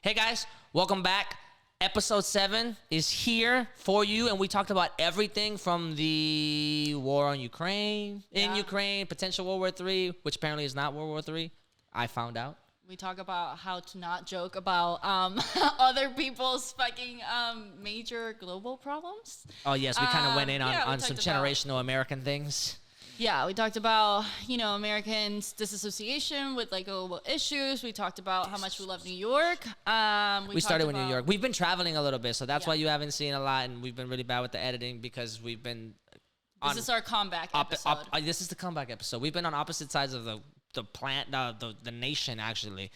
Hey guys, welcome back. Episode 7 is here for you, and we talked about everything from the war on Ukraine, Ukraine, potential World War III, which apparently is not World War III. I found out. We talk about how to not joke about other people's fucking major global problems. Oh yes, we kind of went in on some generational American things. Yeah, we talked about, Americans' disassociation with like global issues. We talked about how much we love New York. We started with New York. We've been traveling a little bit, so that's why you haven't seen a lot, and we've been really bad with the editing because we've been This is our comeback episode. This is the comeback episode. We've been on opposite sides of the nation, actually.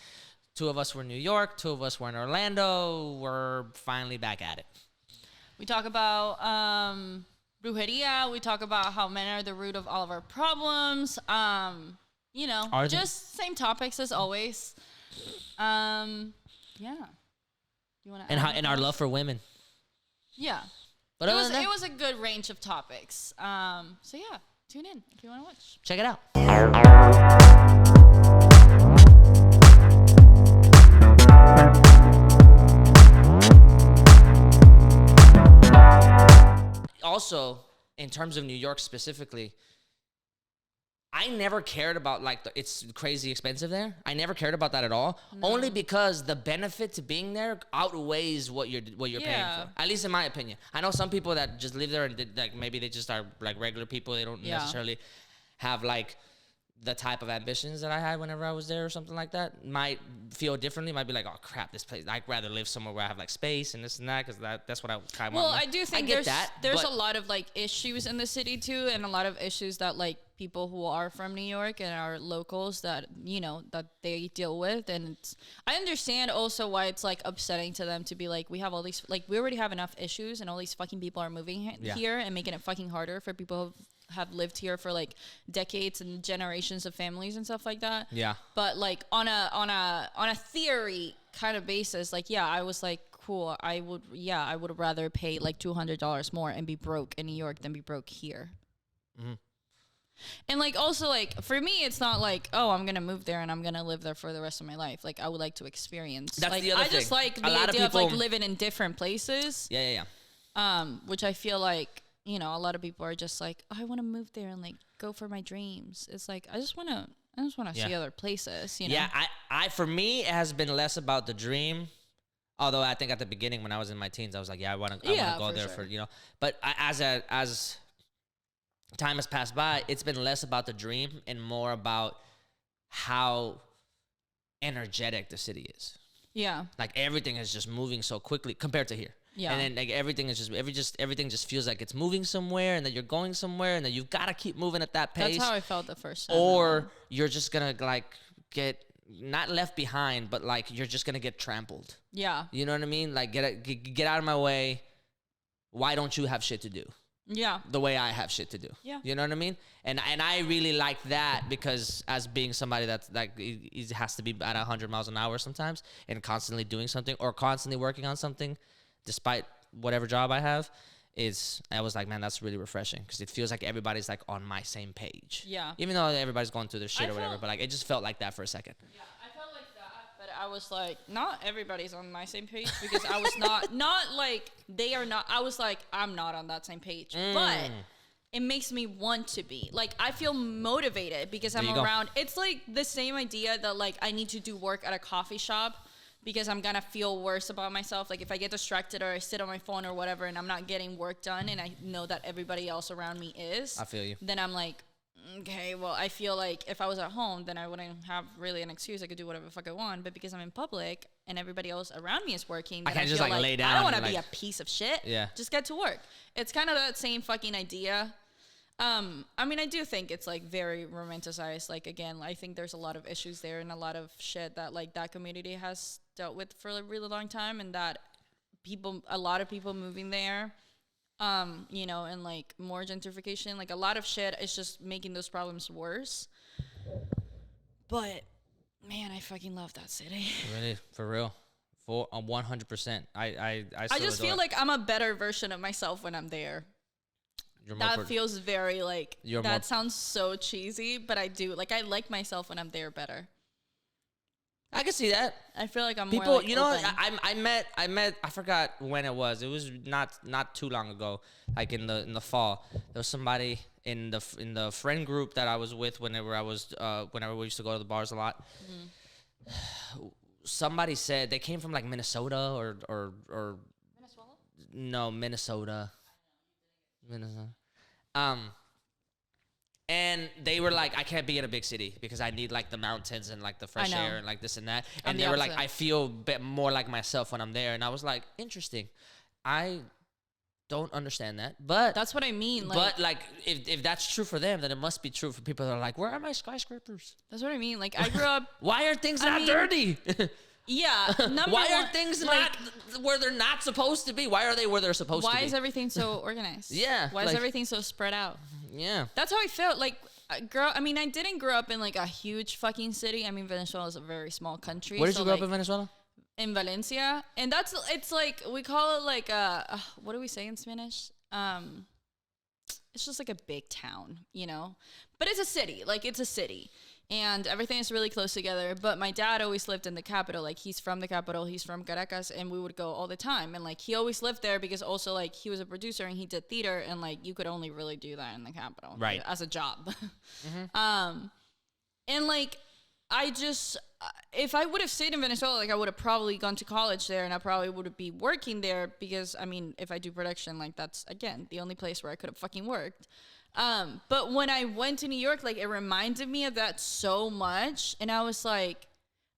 2 of us were in New York, 2 of us were in Orlando. We're finally back at it. We talk about brujeria. We talk about how men are the root of all of our problems. Just same topics as always. Yeah. You want to and our love for women. Yeah. But it was a good range of topics. So yeah, tune in if you want to watch. Check it out. Also, in terms of New York specifically, I never cared about it's crazy expensive there. I never cared about that at all. No. Only because the benefit to being there outweighs what you're paying for. At least in my opinion. I know some people that just live there and maybe they just are like regular people. They don't necessarily have like the type of ambitions that I had whenever I was there or something like that. Might feel differently. Might be like, oh crap, this place. I'd rather live somewhere where I have like space and this and that because that's what I kind of want. Well, I do think there's a lot of like issues in the city too, and a lot of issues that like people who are from New York and are locals that that they deal with, and I understand also why it's like upsetting to them to be like, we have all these, like, we already have enough issues and all these fucking people are moving here and making it fucking harder for people who have lived here for like decades and generations of families and stuff like that. Yeah. But like on a theory kind of basis, like I was like, cool, I would rather pay like $200 more and be broke in New York than be broke here. Mm-hmm. And like also like for me, it's not like, oh, I'm gonna move there and I'm gonna live there for the rest of my life. Like I would like to experience. That's like the other I thing. just like the idea of like living in different places. Yeah. Which I feel like a lot of people are just like, oh, I want to move there and like go for my dreams. It's like I just want to see other places. Yeah, I for me it has been less about the dream. Although I think at the beginning when I was in my teens, I was like, I want to go there for But as time has passed by, it's been less about the dream and more about how energetic the city is. Yeah. Like everything is just moving so quickly compared to here. Yeah. And then like everything is everything just feels like it's moving somewhere and that you're going somewhere and that you've got to keep moving at that pace. That's how I felt the first time. Or you're just going to like get not left behind, but like you're just going to get trampled. Yeah. You know what I mean? Like get out of my way. Why don't you have shit to do? Yeah. The way I have shit to do. Yeah. You know what I mean? And I really like that because as being somebody that's like it has to be at 100 miles an hour sometimes and constantly doing something or constantly working on something despite whatever job I have I was like, man, that's really refreshing because it feels like everybody's like on my same page. Yeah. Even though everybody's going through their shit or whatever, but like it just felt like that for a second. Yeah, I felt like that, but I was like, not everybody's on my same page because I was not like they are not. I was like, I'm not on that same page, but it makes me want to be. Like I feel motivated because I'm around. It's like the same idea that like I need to do work at a coffee shop because I'm going to feel worse about myself. Like if I get distracted or I sit on my phone or whatever and I'm not getting work done and I know that everybody else around me is. I feel you. Then I'm like, okay, well, I feel like if I was at home, then I wouldn't have really an excuse. I could do whatever the fuck I want. But because I'm in public and everybody else around me is working, then I just like lay down. I don't want to be a piece of shit. Yeah. Just get to work. It's kind of that same fucking idea. I mean, I do think it's like very romanticized. Like again, I think there's a lot of issues there and a lot of shit that like that community has dealt with for a really long time, and that a lot of people moving there, and like more gentrification, like a lot of shit is just making those problems worse. But man, I fucking love that city. Really, for real, for 100%. I just feel like I'm a better version of myself when I'm there. That feels very like that sounds so cheesy, but I do like myself when I'm there better. I can see that. I feel like I'm people. More, like, you know, open. I met. I forgot when it was. It was not too long ago. Like in the fall, there was somebody in the friend group that I was with whenever we used to go to the bars a lot. Somebody said they came from like Minnesota or Venezuela? No, Minnesota. And they were like, I can't be in a big city because I need like the mountains and like the fresh air and like this and that. And they were like, I feel a bit more like myself when I'm there. And I was like, interesting. I don't understand that, but that's what I mean. Like, but like, if that's true for them, then it must be true for people that are like, where are my skyscrapers? That's what I mean. Like, I grew up. Why are things not dirty? Yeah. Why are things not where they're not supposed to be? Why are they where they're supposed to be? Why is everything so organized? Yeah. Why is everything so spread out? Yeah. That's how I felt. Like, I didn't grow up in like a huge fucking city. I mean, Venezuela is a very small country. Where did you grow up in Venezuela? In Valencia. And it's like, we call it like what do we say in Spanish? It's just like a big town, you know? But it's a city. Like, it's a city. And everything is really close together. But my dad always lived in the capital. Like, he's from the capital. He's from Caracas. And we would go all the time. And, like, he always lived there because also, like, he was a producer and he did theater. And, like, you could only really do that in the capital. Right. As a job. And, like, I just... if I would have stayed in Venezuela, like, I would have probably gone to college there. And I probably would be working there because, I mean, if I do production, like, that's, again, the only place where I could have fucking worked. But when I went to New York, like, it reminded me of that so much. And I was like,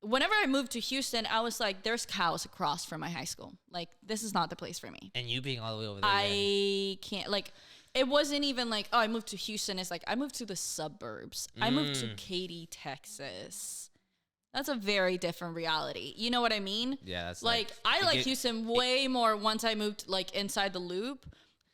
whenever I moved to Houston, I was like, there's cows across from my high school. Like, this is not the place for me. And you being all the way over there. I can't, like, it wasn't even like, oh, I moved to Houston. It's like, I moved to the suburbs. I moved to Katy, Texas. That's a very different reality. You know what I mean? Yeah, that's like I like Houston way more once I moved, like, inside the loop.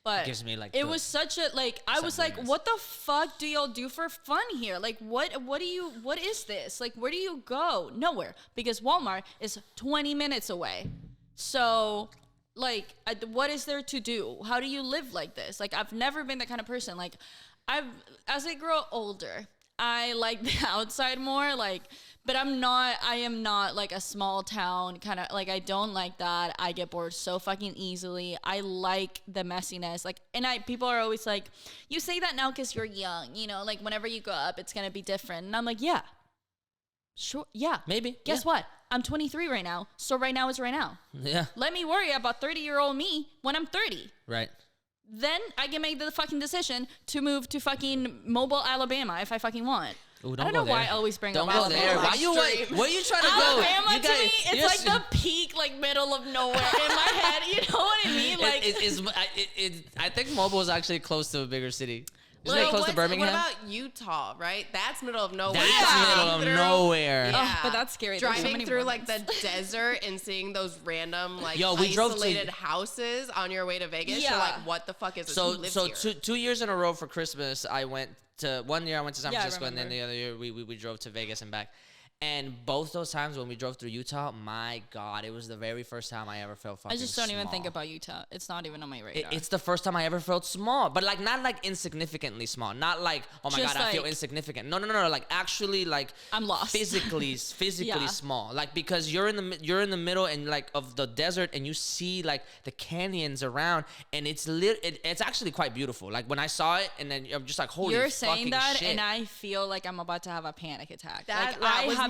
But gives me, like, it was such a, like, I was like, what the fuck do y'all do for fun here? Like, what is this? Like, where do you go? Nowhere. Because Walmart is 20 minutes away. So, like, what is there to do? How do you live like this? Like, I've never been that kind of person. Like, as I grow older, I like the outside more, like, but I am not like a small town kind of, like, I don't like that. I get bored so fucking easily. I like the messiness. Like, and people are always like, you say that now because you're young, you know, like, whenever you grow up, it's going to be different. And I'm like, yeah, sure. Yeah. Maybe. Guess what? I'm 23 right now. So right now is right now. Yeah. Let me worry about 30-year-old me when I'm 30. Right. Then I can make the fucking decision to move to fucking Mobile, Alabama if I fucking want. Ooh, I don't know why I always bring up Alabama. Don't go there. Where you trying to go? Alabama to me, it's like the peak, like, middle of nowhere in my head. You know what I mean? Like, I think Mobile is actually close to a bigger city. Isn't it close to Birmingham? What about Utah, right? That's middle of nowhere. That's middle of nowhere. Yeah. Oh, but that's scary. Driving through, like, the desert and seeing those random, like, we isolated houses on your way to Vegas. Yeah. You're like, what the fuck is this? Who lives here? 2 years in a row for Christmas, one year I went to San Francisco, and then the other year we drove to Vegas and back. And both those times when we drove through Utah, my God, it was the very first time I ever felt fucking I just don't small. even think about Utah. It's not even on my radar. It's the first time I ever felt small, but, like, not like insignificantly small. Not like, oh my God, I feel insignificant. No. Like, actually, like, I'm lost. Physically small. Like, because you're in the middle and, like, of the desert, and you see, like, the canyons around, and it's actually quite beautiful. Like, when I saw it, and then I'm just like, holy fucking shit. You're saying that, and I feel like I'm about to have a panic attack.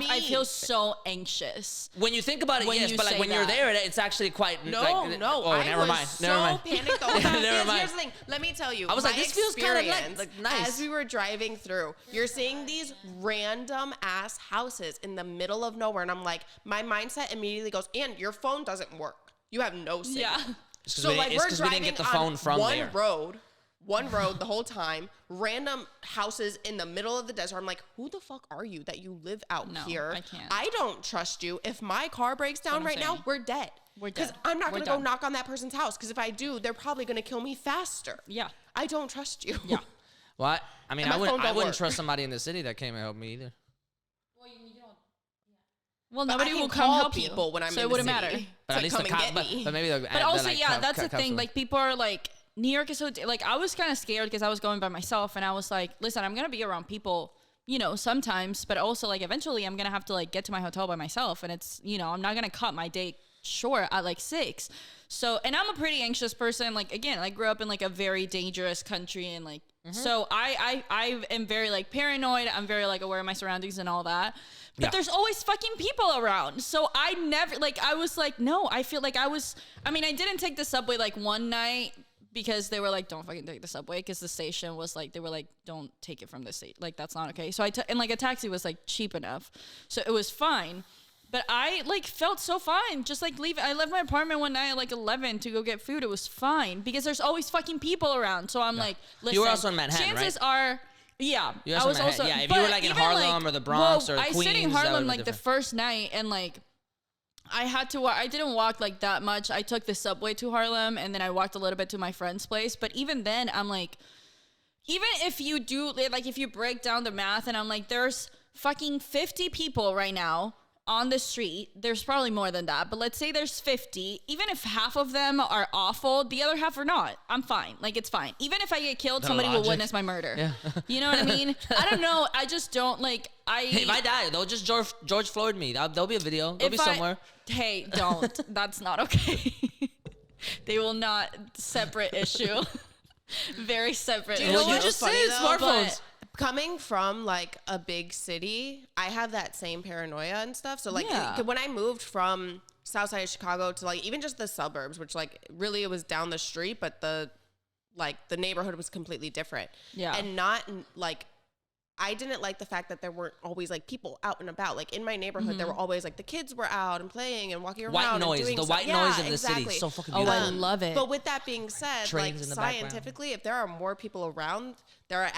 I feel so anxious. When you think about it, yes, but, like, when you're there, it's actually quite... No. Oh, never mind. Panicked the whole time. Never mind. Here's the thing. Let me tell you. I was like, this feels kind of like nice. As we were driving through, you're seeing these random ass houses in the middle of nowhere, and I'm like, my mindset immediately goes, and your phone doesn't work. You have no signal. Yeah. So, like, we're driving we didn't get the phone from there. One road the whole time, random houses in the middle of the desert. I'm like, who the fuck are you that you live out here? I can't. I don't trust you. If my car breaks down right now, we're dead. We're dead. Because I'm not going to go knock on that person's house. Because if I do, they're probably going to kill me faster. Yeah. I don't trust you. Yeah. Well, I mean, I wouldn't trust somebody in the city that came and helped me either. Well, nobody will come help people when I'm in the city. So it wouldn't matter. But at least the cop, but maybe the... But also, that's the thing. Like, people are like... New York is so, like, I was kind of scared because I was going by myself, and I was like, listen, I'm going to be around people, you know, sometimes, but also like eventually I'm gonna have to like get to my hotel by myself, and it's, you know, I'm not gonna cut my day short at like 6. So, and I'm a pretty anxious person. Like, again, I grew up in like a very dangerous country, and like, so I am very like paranoid. I'm very like aware of my surroundings and all that. But there's always fucking people around. So I never, like, I was like, no, I feel like I didn't take the subway like one night because they were like, don't fucking take the subway, because the station was like, they were like, don't take it from the state. Like, that's not okay. So and like a taxi was like cheap enough. So it was fine. But I like felt so fine. Just like I left my apartment one night at like 11 to go get food. It was fine because there's always fucking people around. So I'm like, listen. You were also in Manhattan, chances right? are, yeah. I was also, yeah, if you were like in Harlem or the Bronx or Queens. I stayed in Harlem like the first night, and like I didn't walk like that much. I took the subway to Harlem, and then I walked a little bit to my friend's place. But even then, I'm like, even if you do, like if you break down the math, and I'm like, there's fucking 50 people right now on the street. There's probably more than that, but let's say there's 50. Even if half of them are awful, the other half are not. I'm fine. Like, it's fine. Even if I get killed, somebody will witness my murder. Yeah. You know what I mean? I don't know. I just don't like. If I die, they'll just George Floyd me. There'll be a video. There'll be somewhere. Hey, don't. That's not okay. They will not. Separate issue. Very separate. Do you know what you just said? Smartphones. Coming from like a big city, I have that same paranoia and stuff. So like when I moved from south side of Chicago to like even just the suburbs, which like really it was down the street, but the neighborhood was completely different. Yeah. And not like, I didn't like the fact that there weren't always like people out and about. Like in my neighborhood, there were always like the kids were out and playing and walking around. White noise, and doing the white noise of the city is so fucking beautiful. Oh, I love it. But with that being said, like scientifically, if there are more people around, they're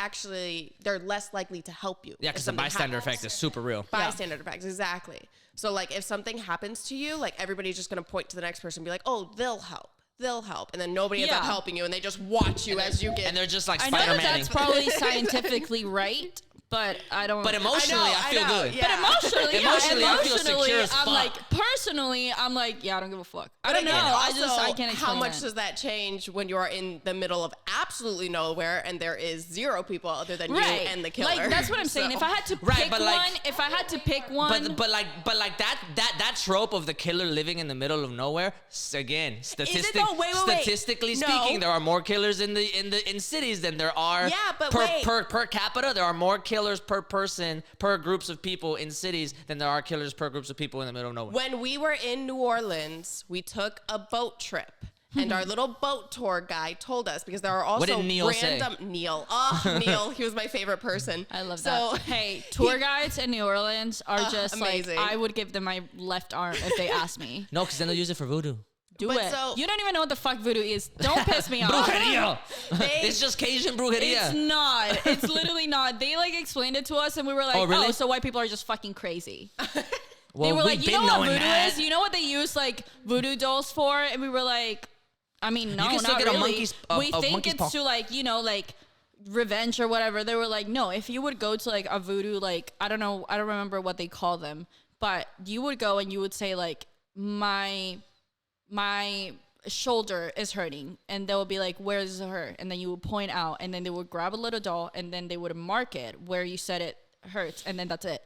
less likely to help you. Yeah, because the bystander effect is super real. Bystander effect, exactly. So like if something happens to you, like everybody's just gonna point to the next person and be like, oh, they'll help, and then nobody ends up helping you, and they just watch you as you get. And they're just like Spider-Man. I know that's probably scientifically right, but I don't. But emotionally, I feel good. Yeah. But emotionally, I feel secure as fuck. I'm like, personally, I'm like, yeah, I don't give a fuck. I don't know. I can't explain how much does that change when you are in the middle of absolutely nowhere and there is 0 people other than you and the killer? Like that's what I'm saying. If I had to pick one, but like that trope of the killer living in the middle of nowhere. Again, statistically speaking, there are more killers in cities than there are. Yeah, but per capita, there are more killers per person, per groups of people in cities than there are killers per groups of people in the middle of nowhere. When we were in New Orleans, we took a boat trip. And our little boat tour guy told us, because there are also Neil, he was my favorite person. I love that. Hey, tour guides in New Orleans are just amazing. Like, I would give them my left arm if they asked me. No, because then they'll use it for voodoo. Do it. So, you don't even know what the fuck voodoo is. Don't piss me off. Brujeria. It's just Cajun brujeria. It's not. It's literally not. They like explained it to us, and we were like, oh, really? So white people are just fucking crazy. Well, they were like, you know what voodoo is? You know what they use like voodoo dolls for? And we were like, I mean, no, not really. We think it's to like, you know, like revenge or whatever. They were like, no, if you would go to like a voodoo, like, I don't know, I don't remember what they call them, but you would go and you would say like, my shoulder is hurting, and they would be like, where does it hurt? And then you would point out, and then they would grab a little doll, and then they would mark it where you said it hurts, and then that's it.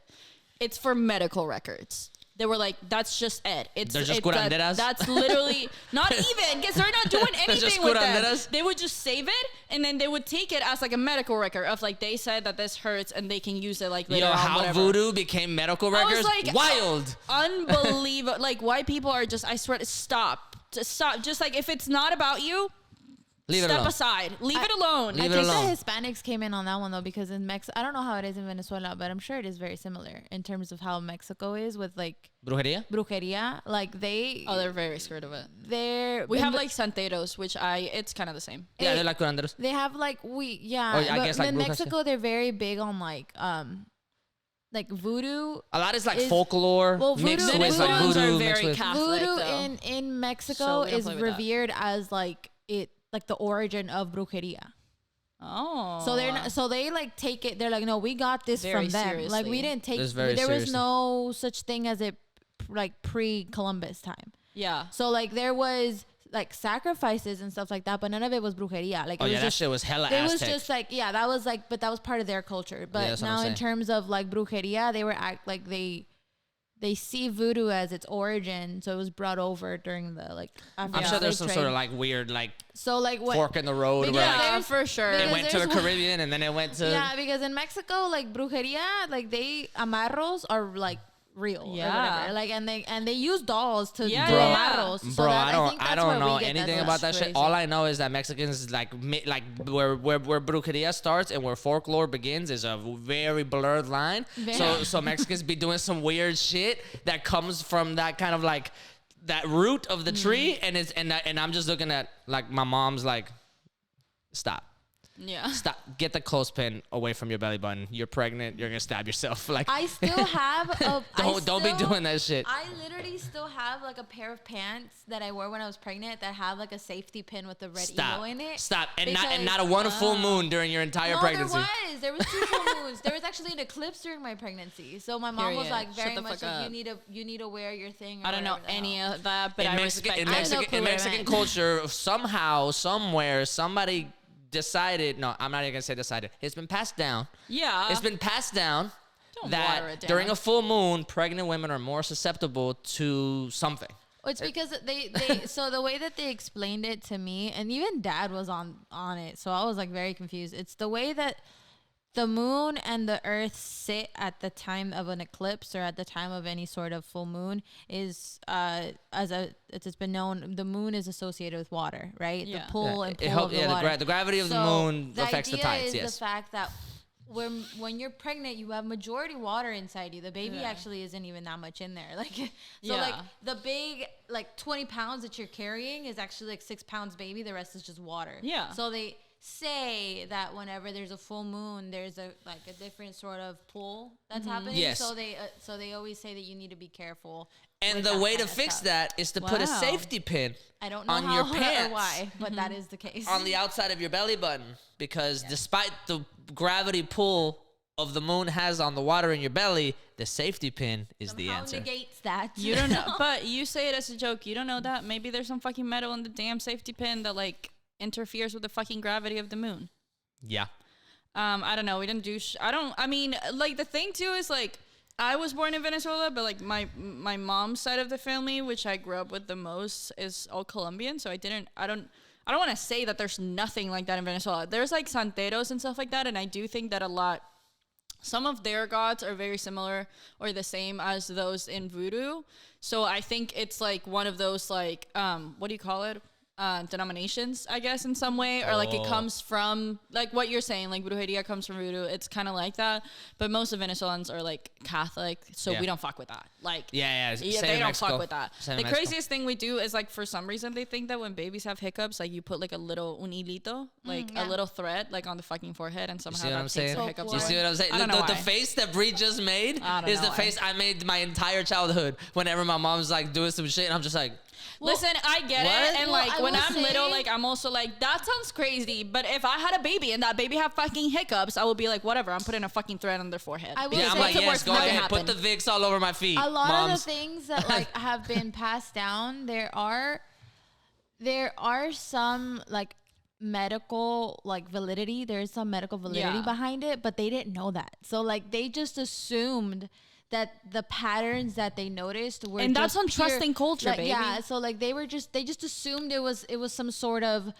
It's for medical records. They were like, that's just it. They're just curanderas? That's literally not even, because they're not doing anything with them. They would just save it, and then they would take it as like a medical record of like, they said that this hurts, and they can use it like later on, how whatever. voodoo became medical records? Like, wild. Unbelievable. Like, white people are just, I swear to stop. Just like, if it's not about you, step aside. Leave it alone. I think the Hispanics came in on that one though, because in Mexico, I don't know how it is in Venezuela, but I'm sure it is very similar in terms of how Mexico is with like brujeria. Like they're very scared of it. We have like santeros, which it's kind of the same. Yeah, they're like curanderos. They have like I guess like in Mexico they're very big on like voodoo. A lot is like folklore mixed with like voodoo. Very Catholic, voodoo in Mexico is revered as like the origin of brujeria. Oh. So they like take it. They're like, no, we got this very from them. Seriously. Like we didn't take. There was no such thing as it like pre-Columbus time. Yeah. So like there was like sacrifices and stuff like that, but none of it was brujeria. Like, that shit was hella Aztec. It was just like, that was like, but that was part of their culture. But now in terms of like brujeria, they were they see voodoo as its origin, so it was brought over during the like. I'm sure there's some sort of like weird like fork in the road where for sure it went to the Caribbean and then it went to because in Mexico like brujeria like amarros are like real or whatever. Like and they use dolls to do amarros. So I don't know anything about that shit. All I know is that Mexicans like where brujeria starts and where folklore begins is a very blurred line. So Mexicans be doing some weird shit that comes from that kind of like that root of the tree and I'm just looking at like my mom's like, stop. Yeah. Stop. Get the clothespin away from your belly button. You're pregnant. You're gonna stab yourself. Like I still have don't be doing that shit. I literally still have like a pair of pants that I wore when I was pregnant that have like a safety pin with a red eagle in it. Stop. And not a one full moon during your entire pregnancy. There was 2 full moons. There was actually an eclipse during my pregnancy. So my mom was like very much like you need to wear your thing. I don't know any of that, but in Mexican culture, somehow, somewhere, somebody decided, no, I'm not even gonna say decided. It's been passed down. Yeah. It's been passed down Don't that during a full moon, pregnant women are more susceptible to something. Well, it's because they so the way that they explained it to me, and even Dad was on it, so I was like very confused. It's the way that the moon and the earth sit at the time of an eclipse or at the time of any sort of full moon is it's been known the moon is associated with water, right? Yeah. The pull and pull of the water. The gravity of the moon affects the tides. The fact that when you're pregnant, you have majority water inside you. The baby actually isn't even that much in there. Like like the big like 20 pounds that you're carrying is actually like 6 pounds baby. The rest is just water. Yeah. So they say that whenever there's a full moon, there's a different sort of pull that's happening. Yes. So they always say that you need to be careful. And the way to fix that is to put a safety pin I don't know on how your pants or why, but that is the case. On the outside of your belly button, because despite the gravity pull of the moon has on the water in your belly, the safety pin is the answer. Negates that. You don't know, but you say it as a joke. You don't know that. Maybe there's some fucking metal in the damn safety pin that like interferes with the fucking gravity of the moon. Yeah. I don't know. We didn't do. I mean, like the thing too is like I was born in Venezuela, but like my mom's side of the family, which I grew up with the most, is all Colombian. So I don't want to say that there's nothing like that in Venezuela. There's like santeros and stuff like that, and I do think that some of their gods are very similar or the same as those in voodoo. So I think it's like one of those like what do you call it? Denominations, I guess, in some way, or like it comes from like what you're saying, like brujeria comes from voodoo. It's kind of like that, but most of Venezuelans are like Catholic, so we don't fuck with that. Like, they don't fuck with that. The craziest thing we do is like for some reason they think that when babies have hiccups, like you put like a little un hilito, like a little thread, like on the fucking forehead, and somehow that takes the hiccups. You see what I'm saying? The face that Bree just made is the face I made my entire childhood. Whenever my mom's like doing some shit, and I'm just like. Listen, I get it, and like when I'm little, like I'm also like that sounds crazy. But if I had a baby and that baby had fucking hiccups, I would be like, whatever. I'm putting a fucking thread on their forehead. I'm like, yes, go ahead, put the Vicks all over my feet. A lot of the things that like have been passed down, there are some like medical like validity. There's some medical validity behind it, but they didn't know that. So like they just assumed that the patterns that they noticed were, and that's on trusting culture, baby. Yeah, so like they just assumed it was some sort of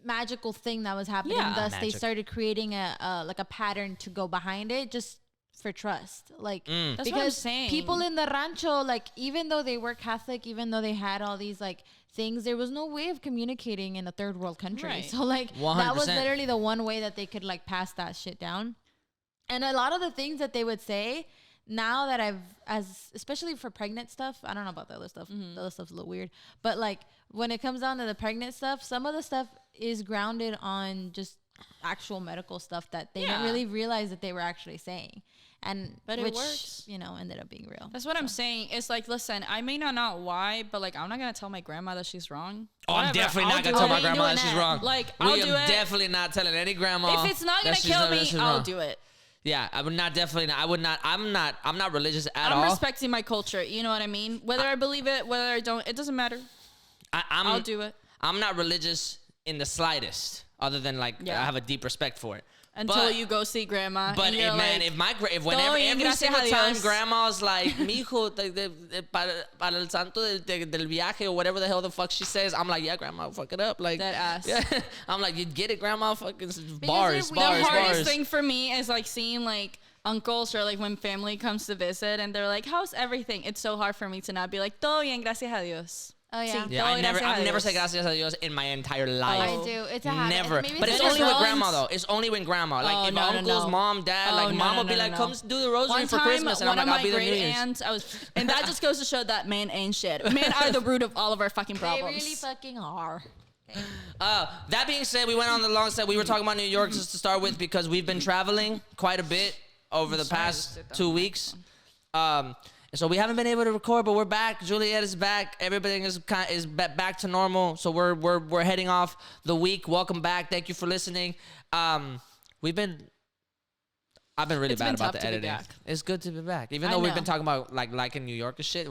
magical thing that was happening. Thus, they started creating a pattern to go behind it, just for trust. Like that's what I'm saying. People in the rancho, like even though they were Catholic, even though they had all these like things, there was no way of communicating in a third world country. Right. So like 100%. That was literally the one way that they could like pass that shit down. And a lot of the things that they would say. Now that especially for pregnant stuff, I don't know about the other stuff. The other stuff's a little weird. But like when it comes down to the pregnant stuff, some of the stuff is grounded on just actual medical stuff that they didn't really realize that they were actually saying. But it works. Ended up being real. That's what I'm saying. It's like, listen, I may not know why, but like I'm not gonna tell my grandma that she's wrong. I'm definitely not gonna tell my grandma that she's wrong. Like I'll do it. Definitely not telling any grandma. If it's not gonna kill me, I'll do it. Yeah, I would not. Definitely not. I would not. I'm not religious at all. I'm respecting my culture. You know what I mean? Whether I believe it, whether I don't, it doesn't matter. I'll do it. I'm not religious in the slightest, other than like I have a deep respect for it. Until you go see grandma. But if, man, if whenever every single time grandma's like, mijo, para el santo del viaje or whatever the hell the fuck she says, I'm like, yeah, grandma, fuck it up. Like, that ass. Yeah. I'm like, you get it, grandma, fucking bars. The hardest thing for me is like seeing like uncles or like when family comes to visit and they're like, how's everything? It's so hard for me to not be like, todo bien, gracias a Dios. Oh yeah. Yeah, I've never said gracias a Dios in my entire life. I do. It's a habit. Never. But it's only with grandma though. It's only when grandma. Like if uncles, mom, dad, mom will be like, come do the rosary for Christmas, and I'm like, I'll be the New Year's. And that just goes to show that men ain't shit. Men are the root of all of our fucking problems. They really fucking are. That being said, we went on the long set. We were talking about New York just to start with because we've been traveling quite a bit over the past 2 weeks. So we haven't been able to record, but we're back. Juliet is back. Everything is back to normal. So we're heading off the week. Welcome back. Thank you for listening. I've been really bad about the editing. It's good to be back, even though we've been talking about like in New York and shit.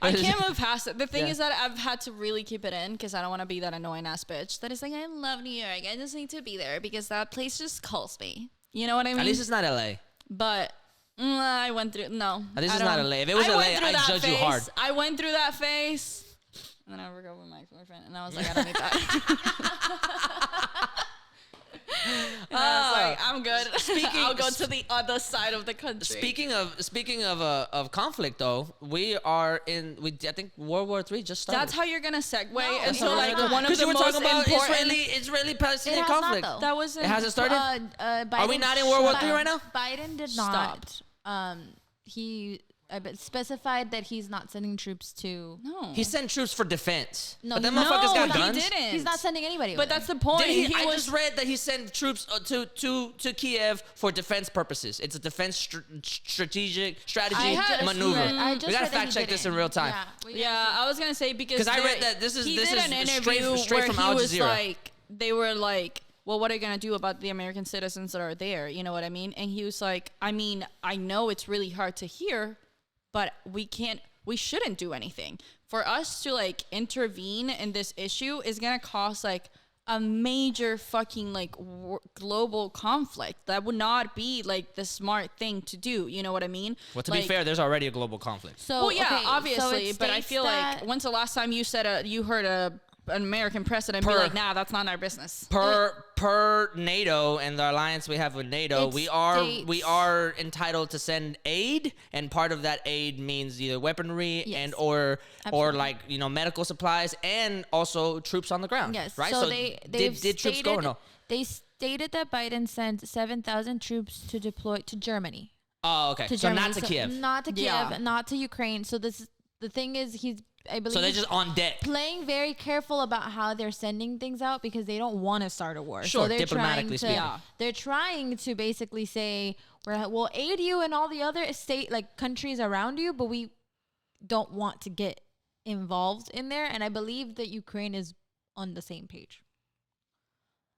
I can't move past it. The thing is that I've had to really keep it in because I don't want to be that annoying ass bitch that is like, I love New York. I just need to be there because that place just calls me. You know what I mean? At least it's not LA. But. I went through This is not LA. If it was LA, I'd judge you hard. I went through that phase, and then I broke up with my boyfriend, and I was like, I don't need that. And I was like, I'm good. I'll go to the other side of the country. Speaking of conflict, though, we are in. I think World War III just started. That's how you're gonna segue into like one of the most important Israeli-Palestinian conflict. That wasn't. It hasn't started. Are we not in World War III right now? Biden did not. He specified that he's not sending troops to. No, he sent troops for defense. No, but them motherfuckers got guns. He didn't. He's not sending anybody. But that's the point. I just read that he sent troops to Kiev for defense purposes. It's a defense strategy maneuver. We gotta fact check this in real time. Yeah, I was gonna say because I read that this is straight from Al Jazeera. Like, they were like, well, what are you going to do about the American citizens that are there? You know what I mean? And he was like, I mean, I know it's really hard to hear, but we shouldn't do anything. For us to like intervene in this issue is going to cause like a major fucking like global conflict. That would not be like the smart thing to do. You know what I mean? Well, to be fair, there's already a global conflict. So, well, yeah, obviously, but I feel like when's the last time you said you heard an American president be like, nah, that's not our business. Per NATO and the alliance we have with NATO, we are entitled to send aid, and part of that aid means either weaponry and or like medical supplies and also troops on the ground. Yes, right. So did troops go or no? They stated that Biden sent 7,000 troops to deploy to Germany. Oh, okay. So Germany. Not to Kiev. Not to Kiev. Not to Ukraine. So the thing is I believe so they're just on deck, playing very careful about how they're sending things out because they don't want to start a war. Sure, so they're diplomatically speaking. They're trying to basically say we'll aid you and all the other countries around you, but we don't want to get involved in there. And I believe that Ukraine is on the same page.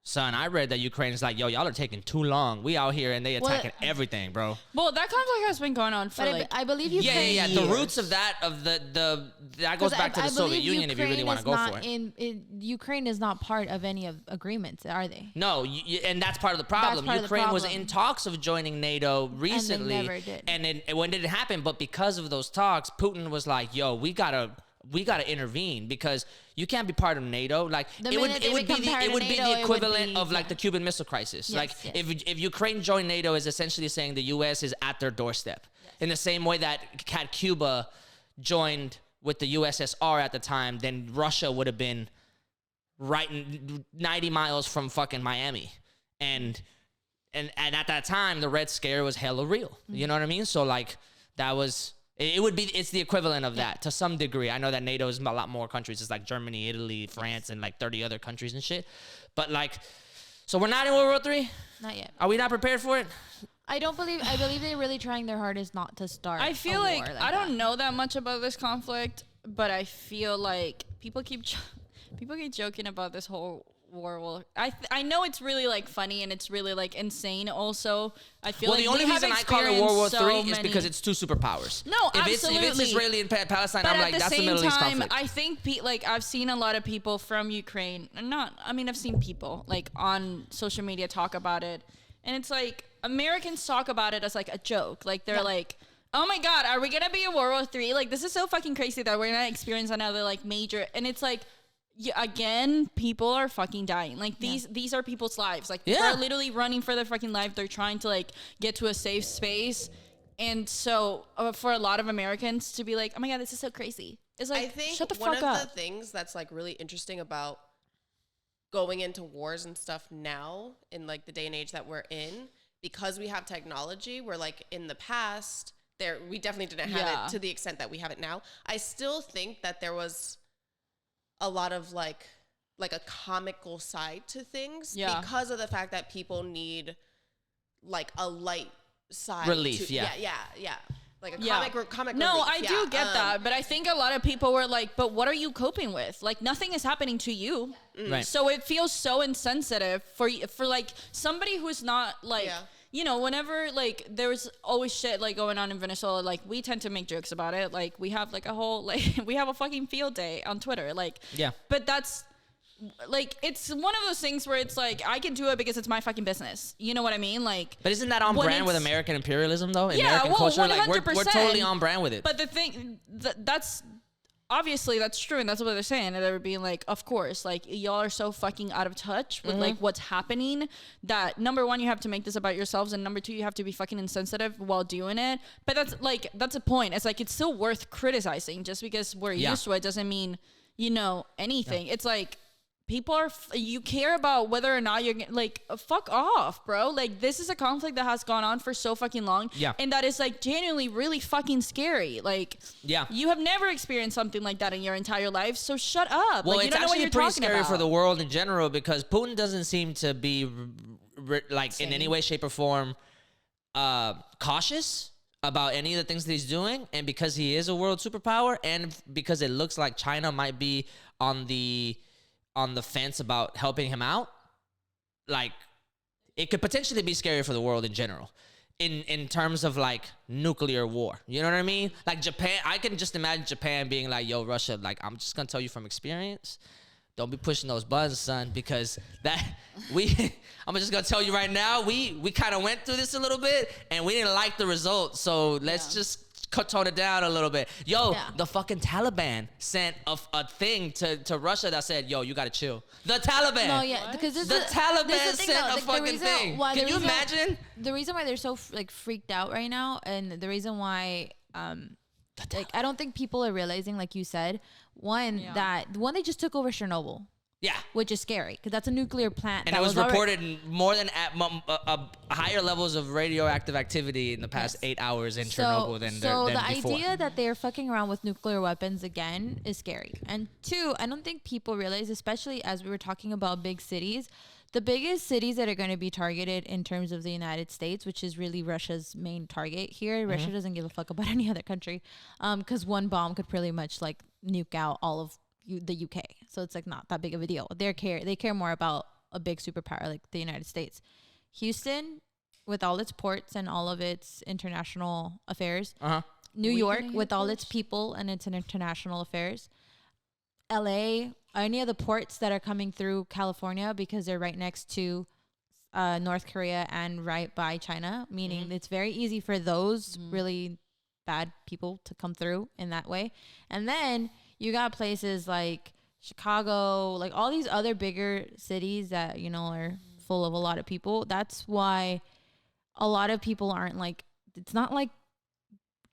Son, I read that Ukraine is like, yo, y'all are taking too long. We out here and they attacking everything, bro. Well, that conflict has been going on for I believe Ukraine. Yeah. The roots of that that goes back to the Soviet Union if you really want to go for it. Ukraine is not part of any of agreements, are they? No, and that's part of the problem. Ukraine was in talks of joining NATO recently, and they never did. And when did it happen? But because of those talks, Putin was like, yo, we gotta intervene because you can't be part of NATO. Like it would be the equivalent of like the Cuban Missile Crisis. Yes, like if Ukraine joined NATO is essentially saying the U.S. is at their doorstep. Yes. In the same way that had Cuba joined with the USSR at the time, then Russia would have been right 90 miles from fucking Miami. And at that time the Red Scare was hella real. Mm-hmm. You know what I mean? So like that was. It's the equivalent of that to some degree. I know that NATO is a lot more countries. It's like Germany, Italy, France, and like 30 other countries and shit. But like, so we're not in World War III? Not yet. Are we not prepared for it? I believe they're really trying their hardest not to start. I feel like I don't know that much about this conflict, but I feel like people keep joking about this whole I know it's really like funny and it's really like insane. Also, I feel the only reason I call it World War III is because it's two superpowers. No, absolutely. If it's Israeli and Palestine, but I'm like, that's the Middle East conflict. I think I've seen a lot of people from Ukraine. I've seen people like on social media talk about it, and it's like Americans talk about it as like a joke. Like they're like, oh my God, are we gonna be in World War III? Like this is so fucking crazy that we're gonna experience another like major. And it's like. Yeah, again, people are fucking dying. Like these are people's lives. Like they're literally running for their fucking life. They're trying to like get to a safe space, and so for a lot of Americans to be like, "Oh my God, this is so crazy." It's like, I think shut the one fuck of up. the things that's like really interesting about going into wars and stuff now in like the day and age that we're in, because we have technology. Where like in the past, we definitely didn't have it to the extent that we have it now. I still think that there was a lot of like a comical side to things because of the fact that people need like a light side relief. Yeah. Like a comic no, relief. I do get that, but I think a lot of people were like, but what are you coping with? Like nothing is happening to you. Right. So it feels so insensitive for like somebody who's not like you know, whenever like there's always shit like going on in Venezuela, like we tend to make jokes about it. Like we have like a whole like we have a fucking field day on Twitter. Like but that's like it's one of those things where it's like I can do it because it's my fucking business. You know what I mean? Like but isn't that on brand with American imperialism though? Yeah, American culture, 100%. like we're totally on brand with it. But the thing that's obviously that's true, and that's what they're saying. And they're being like, of course, like y'all are so fucking out of touch with like what's happening that number one, you have to make this about yourselves, and number two, you have to be fucking insensitive while doing it. But that's a point. It's like it's still worth criticizing. Just because we're used to it doesn't mean anything. It's like people you care about whether or not you're like fuck off, bro. Like this is a conflict that has gone on for so fucking long, and that is like genuinely really fucking scary. Like you have never experienced something like that in your entire life, so shut up. Well, like, you it's don't know what actually you're pretty talking scary about. for the world in general because Putin doesn't seem to be like in any way, shape, or form cautious about any of the things that he's doing, and because he is a world superpower, and because it looks like China might be on the fence about helping him out, like it could potentially be scary for the world in general in terms of like nuclear war. You know what I mean? Like Japan, I can just imagine Japan being like, yo, Russia, like I'm just gonna tell you from experience, don't be pushing those buttons, son, because I'm just gonna tell you right now, we kind of went through this a little bit and we didn't like the results, so let's just tone it down a little bit. The fucking Taliban sent a thing to Russia that said, yo, you gotta chill. The Taliban. No, yeah, because the Taliban sent a fucking thing. Can you imagine? The reason why they're so like freaked out right now, and the reason why like I don't think people are realizing, like you said, that they just took over Chernobyl. Yeah, which is scary because that's a nuclear plant. And it was reported more than higher levels of radioactive activity in the past 8 hours in Chernobyl than before. So the idea that they're fucking around with nuclear weapons again is scary. And two, I don't think people realize, especially as we were talking about big cities, the biggest cities that are going to be targeted in terms of the United States, which is really Russia's main target here. Russia doesn't give a fuck about any other country, because one bomb could pretty much like nuke out all of the UK. So it's like not that big of a deal. They care more about a big superpower like the United States. Houston, with all its ports and all of its international affairs. New York, with all its people and its international affairs. LA, any of the ports that are coming through California, because they're right next to North Korea and right by China, meaning it's very easy for those really bad people to come through in that way. And then you got places like Chicago, like all these other bigger cities that, are full of a lot of people. That's why a lot of people aren't like, it's not like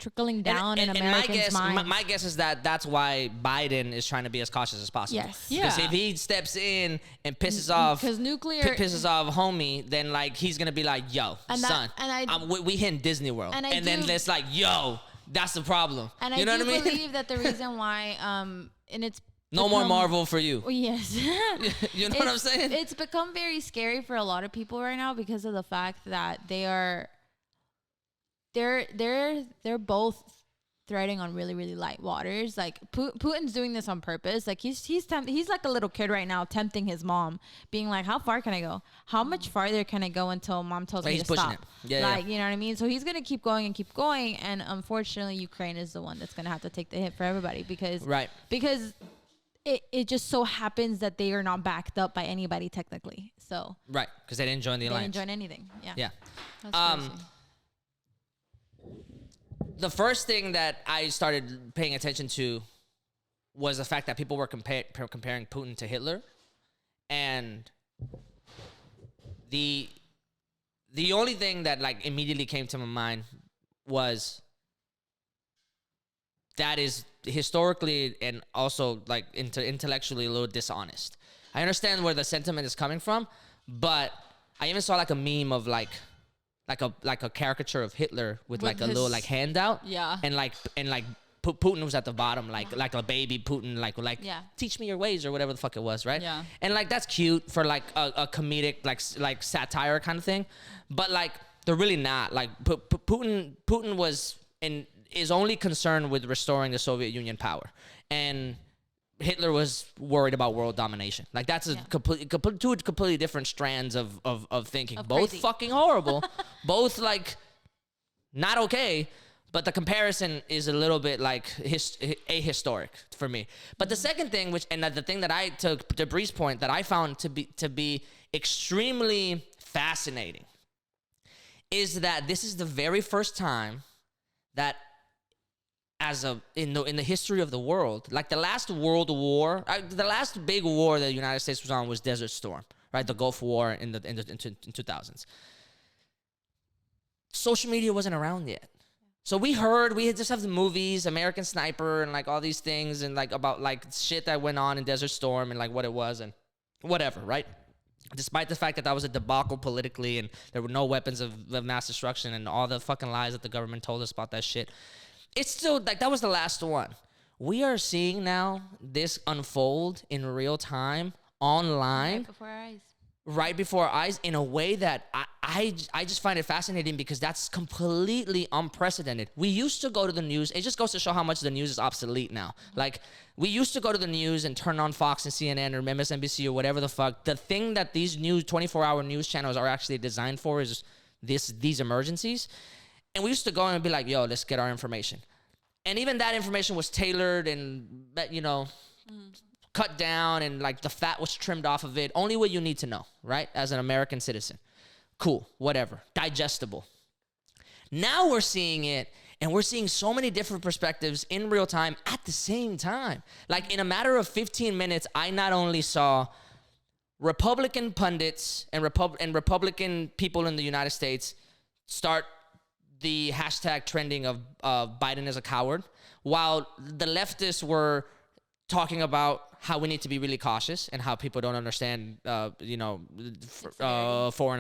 trickling down in Americans' minds. My guess is that that's why Biden is trying to be as cautious as possible. Yes. Because if he steps in and pisses off homie, then like he's gonna be like, yo, son, we hitting Disney World, and then it's like, yo, that's the problem. And you know I what I mean? believe that the reason why, and it's no more Marvel for you. Yes. You know what I'm saying? It's become very scary for a lot of people right now because of the fact that they're both threading on really, really light waters. Like Putin's doing this on purpose. Like he's like a little kid right now, tempting his mom, being like, "How far can I go? How much farther can I go until mom tells me to stop?" Like, you know what I mean? So he's gonna keep going and keep going, and unfortunately, Ukraine is the one that's gonna have to take the hit for everybody because it just so happens that they are not backed up by anybody technically. So because they didn't join the alliance. They didn't join anything. Yeah. That's crazy. The first thing that I started paying attention to was the fact that people were comparing Putin to Hitler, and the only thing that like immediately came to my mind was that is historically and also like intellectually a little dishonest. I understand where the sentiment is coming from, but I even saw like a meme of like a caricature of Hitler with like a little like handout. Yeah. And Putin was at the bottom, like a baby Putin, like teach me your ways or whatever the fuck it was, right? Yeah. And like that's cute for like a comedic like satire kind of thing, but like they're really not. Like Putin was and is only concerned with restoring the Soviet Union power, and Hitler was worried about world domination. Like that's a two completely different strands of thinking. Both crazy. Fucking horrible. Both like not okay. But the comparison is a little bit like ahistoric for me. But the second thing, the thing that I took to Bree's point that I found to be extremely fascinating, is that this is the very first time that in the history of the world, like the last world war, the last big war that the United States was on was Desert Storm, right? The Gulf War in 2000s. Social media wasn't around yet. So we just have the movies, American Sniper, and like all these things, and like about like shit that went on in Desert Storm and like what it was and whatever, right? Despite the fact that was a debacle politically and there were no weapons of mass destruction and all the fucking lies that the government told us about that shit. It's still like that was the last one. We are seeing now this unfold in real time online. Right before our eyes in a way that I just find it fascinating because that's completely unprecedented. We used to go to the news. It just goes to show how much the news is obsolete now. Like, we used to go to the news and turn on Fox and CNN or MSNBC or whatever the fuck. The thing that these 24-hour news channels are actually designed for is these emergencies. And we used to go and be like, yo, let's get our information. And even that information was tailored and, cut down, and like the fat was trimmed off of it. Only what you need to know, right? As an American citizen. Cool, whatever. Digestible. Now we're seeing it, and we're seeing so many different perspectives in real time at the same time. Like in a matter of 15 minutes, I not only saw Republican pundits and Republican people in the United States start the hashtag trending of Biden is a coward, while the leftists were talking about how we need to be really cautious and how people don't understand, foreign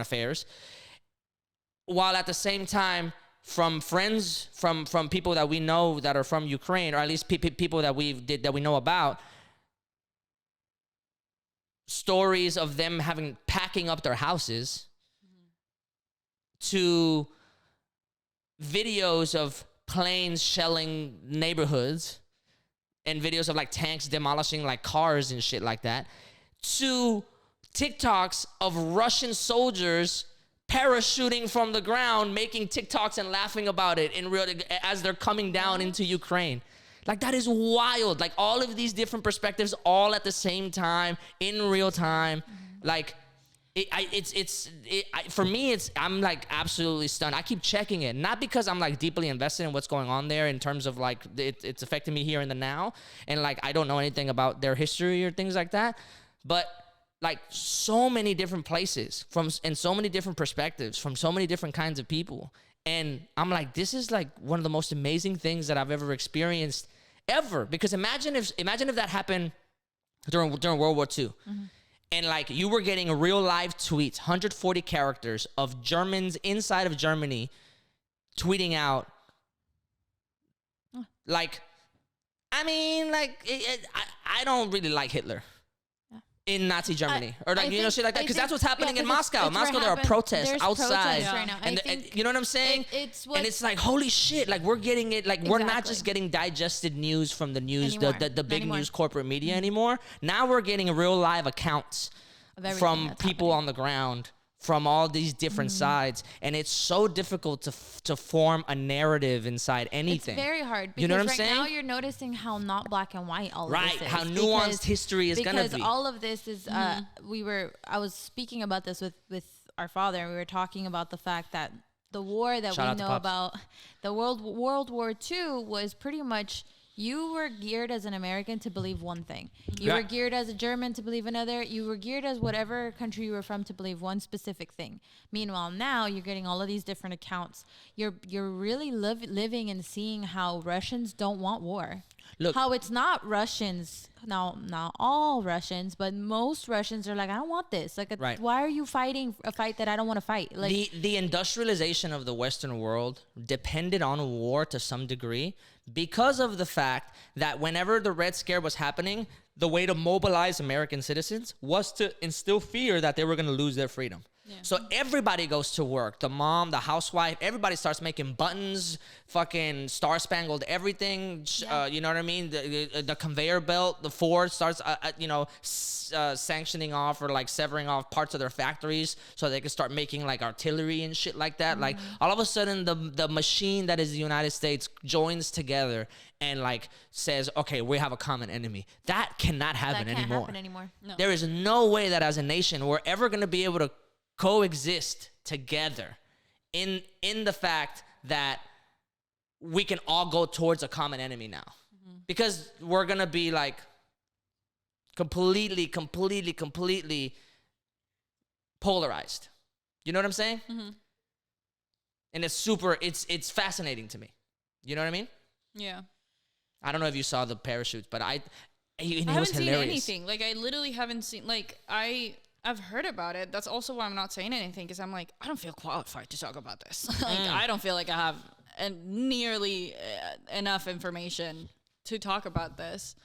affairs. While at the same time, from friends, from people that we know that are from Ukraine, or at least people that we know about, stories of them packing up their houses, to videos of planes shelling neighborhoods, and videos of like tanks demolishing like cars and shit like that, to TikToks of Russian soldiers parachuting from the ground, making TikToks and laughing about it as they're coming down into Ukraine. Like, that is wild. Like, all of these different perspectives all at the same time in real time. Like, for me, I'm like absolutely stunned. I keep checking it, not because I'm like deeply invested in what's going on there in terms of like it's affecting me here in the now, and like I don't know anything about their history or things like that, but like so many different places and so many different perspectives from so many different kinds of people, and I'm like, this is like one of the most amazing things that I've ever experienced ever. Because imagine if that happened during World War II. Mm-hmm. And like you were getting real live tweets, 140 characters of Germans inside of Germany tweeting out. Like, I mean, like, I don't really like Hitler. Yeah. in Nazi Germany, or like shit like that, because that's what's happening in Moscow. Moscow, there are protests outside, right now. And you know what I'm saying? And it's like, holy shit! Like we're getting it. Like we're not just getting digested news from the news, the big news corporate media anymore. Now we're getting real live accounts from people on the ground, from all these different sides, and it's so difficult to form a narrative inside anything. It's very hard, because you know what I'm right saying? now you're noticing how not black and white all of this is. How nuanced history is gonna be. Because all of this is, I was speaking about this with our father, and we were talking about the fact that the war that we know about, the World War II, was pretty much, you were geared as an American to believe one thing. You were geared as a German to believe another. You were geared as whatever country you were from to believe one specific thing. Meanwhile, now you're getting all of these different accounts. You're really living and seeing how Russians don't want war. Look, how it's not Russians, not all Russians, but most Russians are like, I don't want this. Like, why are you fighting a fight that I don't want to fight? Like the industrialization of the Western world depended on war to some degree, because of the fact that whenever the Red Scare was happening, the way to mobilize American citizens was to instill fear that they were going to lose their freedom. Yeah. So everybody goes to work. The mom, the housewife, everybody starts making buttons, fucking star-spangled everything. You know what I mean? The conveyor belt, the Ford starts, sanctioning off or like severing off parts of their factories so they can start making like artillery and shit like that. Like all of a sudden, the machine that is the United States joins together and like says, okay, we have a common enemy. That cannot happen anymore. No. There is no way that as a nation we're ever going to be able to coexist together in the fact that we can all go towards a common enemy now, because we're gonna be like completely polarized. You know what I'm saying? And it's fascinating to me. You know what I mean? Yeah. I don't know if you saw the parachutes, but I haven't seen anything. Like I literally haven't seen, like I've heard about it. That's also why I'm not saying anything, because I'm like, I don't feel qualified to talk about this. Like, I don't feel like I have nearly enough information to talk about this.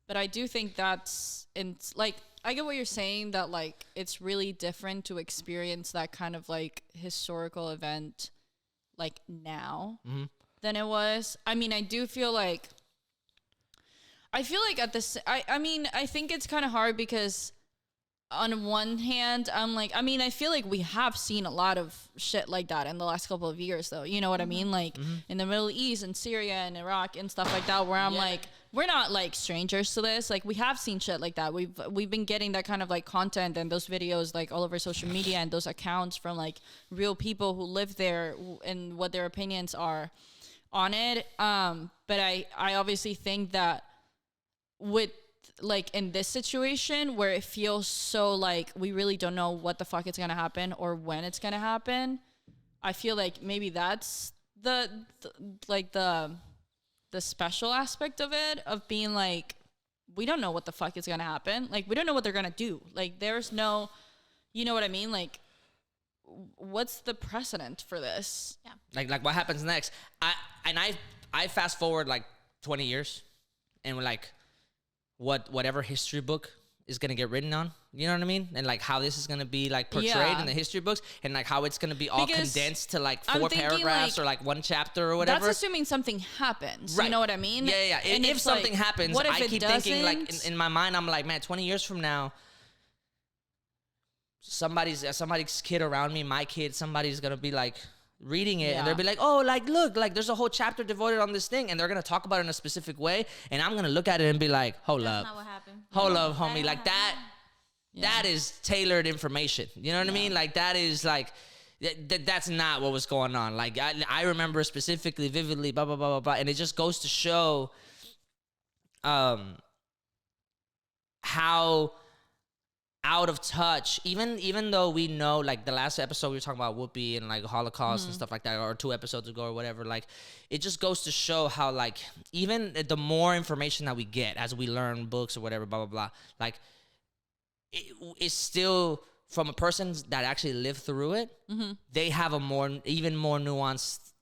But I do think that's, like, I get what you're saying, that, like, it's really different to experience that kind of, like, historical event, like, now than it was. I mean, I do feel like, at this, I mean, I think it's kind of hard because on one hand, I'm like, I mean, I feel like we have seen a lot of shit like that in the last couple of years, though. You know what I mean? Like in the Middle East and Syria and Iraq and stuff like that, where I'm like, we're not like strangers to this. Like we have seen shit like that. We've been getting that kind of like content and those videos like all over social media and those accounts from like real people who live there and what their opinions are on it. But I obviously think that with like in this situation where it feels so like we really don't know what the fuck is gonna happen or when it's gonna happen, I feel like maybe that's the special aspect of it, of being like, we don't know what the fuck is gonna happen. Like we don't know what they're gonna do. Like there's no, you know what I mean? Like what's the precedent for this? Yeah. Like what happens next? I fast forward like 20 years and we're like, whatever history book is going to get written on, you know what I mean? And like how this is going to be like portrayed in the history books, and like how it's going to be all condensed to like 4 paragraphs or like 1 chapter or whatever. That's assuming something happens. Right. You know what I mean? Yeah. And if something happens, I keep thinking like in my mind, I'm like, man, 20 years from now, somebody's kid around me, my kid, somebody's going to be like reading it and they'll be like, oh, like look, like there's a whole chapter devoted on this thing, and they're gonna talk about it in a specific way, and I'm gonna look at it and be like, hold up, homie, like that is tailored information, you know what I mean? Like that is like that's not what was going on. Like I remember specifically, vividly, blah blah blah blah blah, and it just goes to show how out of touch, even though we know, like the last episode we were talking about Whoopi and like Holocaust and stuff like that, or 2 episodes ago or whatever, like it just goes to show how like even the more information that we get as we learn books or whatever, blah blah blah, like it's still from a person that actually lived through it, they have a even more nuanced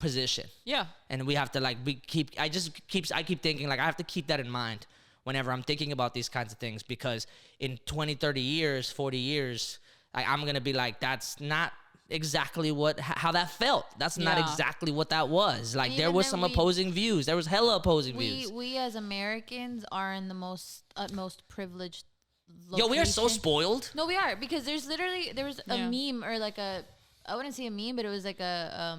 position. Yeah. And we have to like I keep thinking like I have to keep that in mind whenever I'm thinking about these kinds of things, because in 20, 30 years, 40 years, I'm going to be like, that's not exactly how that felt. That's not exactly what that was. Like, there was some opposing views. There was hella opposing views. We as Americans are in the utmost privileged location. Yo, we are so spoiled. No, we are, because there was a meme, or like I wouldn't say a meme, but it was like a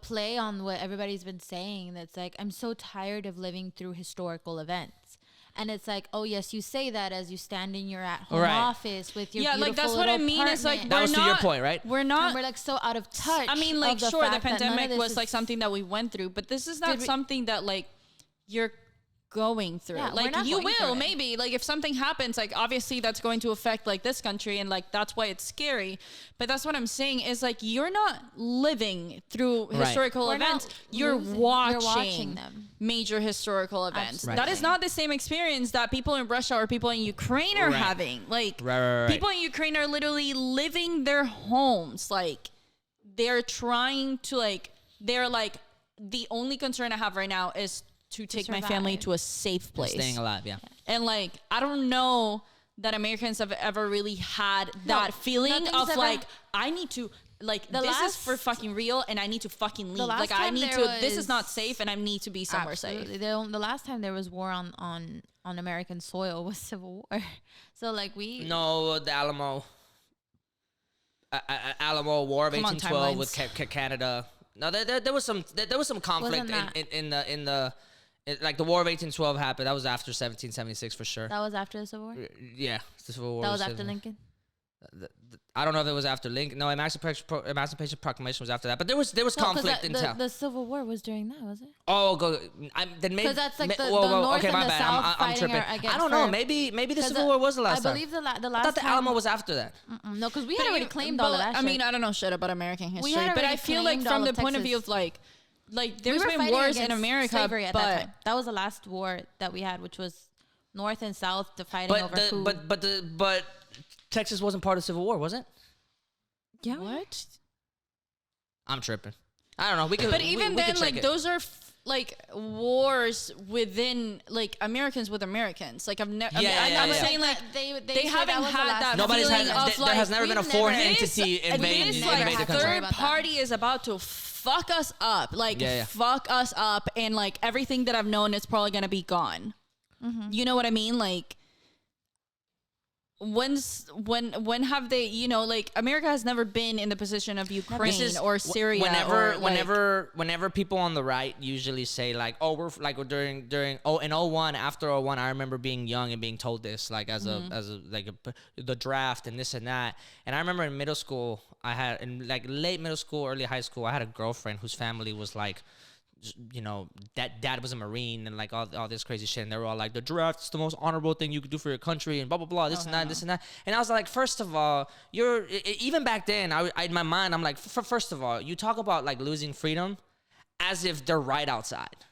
play on what everybody's been saying. That's like, I'm so tired of living through historical events. And it's like, oh yes, you say that as you stand in your at-home office with your beautiful like that's what I mean. It's like, that was to your point, right? We're like so out of touch. I mean, like, sure, the pandemic was like something that we went through, but this is not something that like you're going through. Like, you will maybe, like, if something happens, like, obviously that's going to affect like this country, and like that's why it's scary. But that's what I'm saying is, like, you're not living through historical events. You're watching them. Major historical events. That is not the same experience that people in Russia or people in Ukraine are having. Like, people in Ukraine are literally living their homes. Like, they're trying to, like, they're like, the only concern I have right now is to take my family to a safe place. Staying alive, yeah. And like, I don't know that Americans have ever really had that feeling of like, I need to, like, this is for fucking real, and I need to fucking leave. Like, I need to, this is not safe, and I need to be somewhere safe. The last time there was war on American soil was Civil War. So like No, the Alamo War of 1812 with Canada. No, there was some conflict in the like the War of 1812 happened. That was after 1776 for sure. That was after the Civil War? Yeah, the Civil War. That was after Lincoln? I don't know if it was after Lincoln. No, Emancipation Proclamation was after that. But there was conflict in town. The Civil War was during that, was it? Oh, then maybe. Because that's like the North okay, my and the bad. South I'm tripping. I don't know. Maybe the Civil War was the last time. I believe the last time. I thought the Alamo was after that. No, because we had already claimed all of that shit. I mean, I don't know shit about American history, but I feel like from the point of view of like there's been wars in America, but that was the last war that we had, which was North and South fighting over food. But Texas wasn't part of the Civil War, was it? Yeah. What? I'm tripping. I don't know. But even then, like, those are like wars within like Americans with Americans. Like, I'm saying like they haven't had that feeling of like, there has never been a foreign entity invading the country. Third party is about to fuck us up. Like, fuck us up, and like everything that I've known is probably gonna be gone. Mm-hmm. You know what I mean? Like, when have they, you know, like, America has never been in the position of Ukraine or Syria. Whenever people on the right usually say like, oh, we're like in 01, after 01, I remember being young and being told this, like, as the draft and this and that. And I remember in middle school, in late middle school, early high school, I had a girlfriend whose family was like, you know, that dad was a Marine and like all this crazy shit, and they were all like, the draft's the most honorable thing you could do for your country and blah blah blah, this and that. And I was like, first of all, even back then, I in my mind, I'm like, first of all, you talk about like losing freedom as if they're right outside,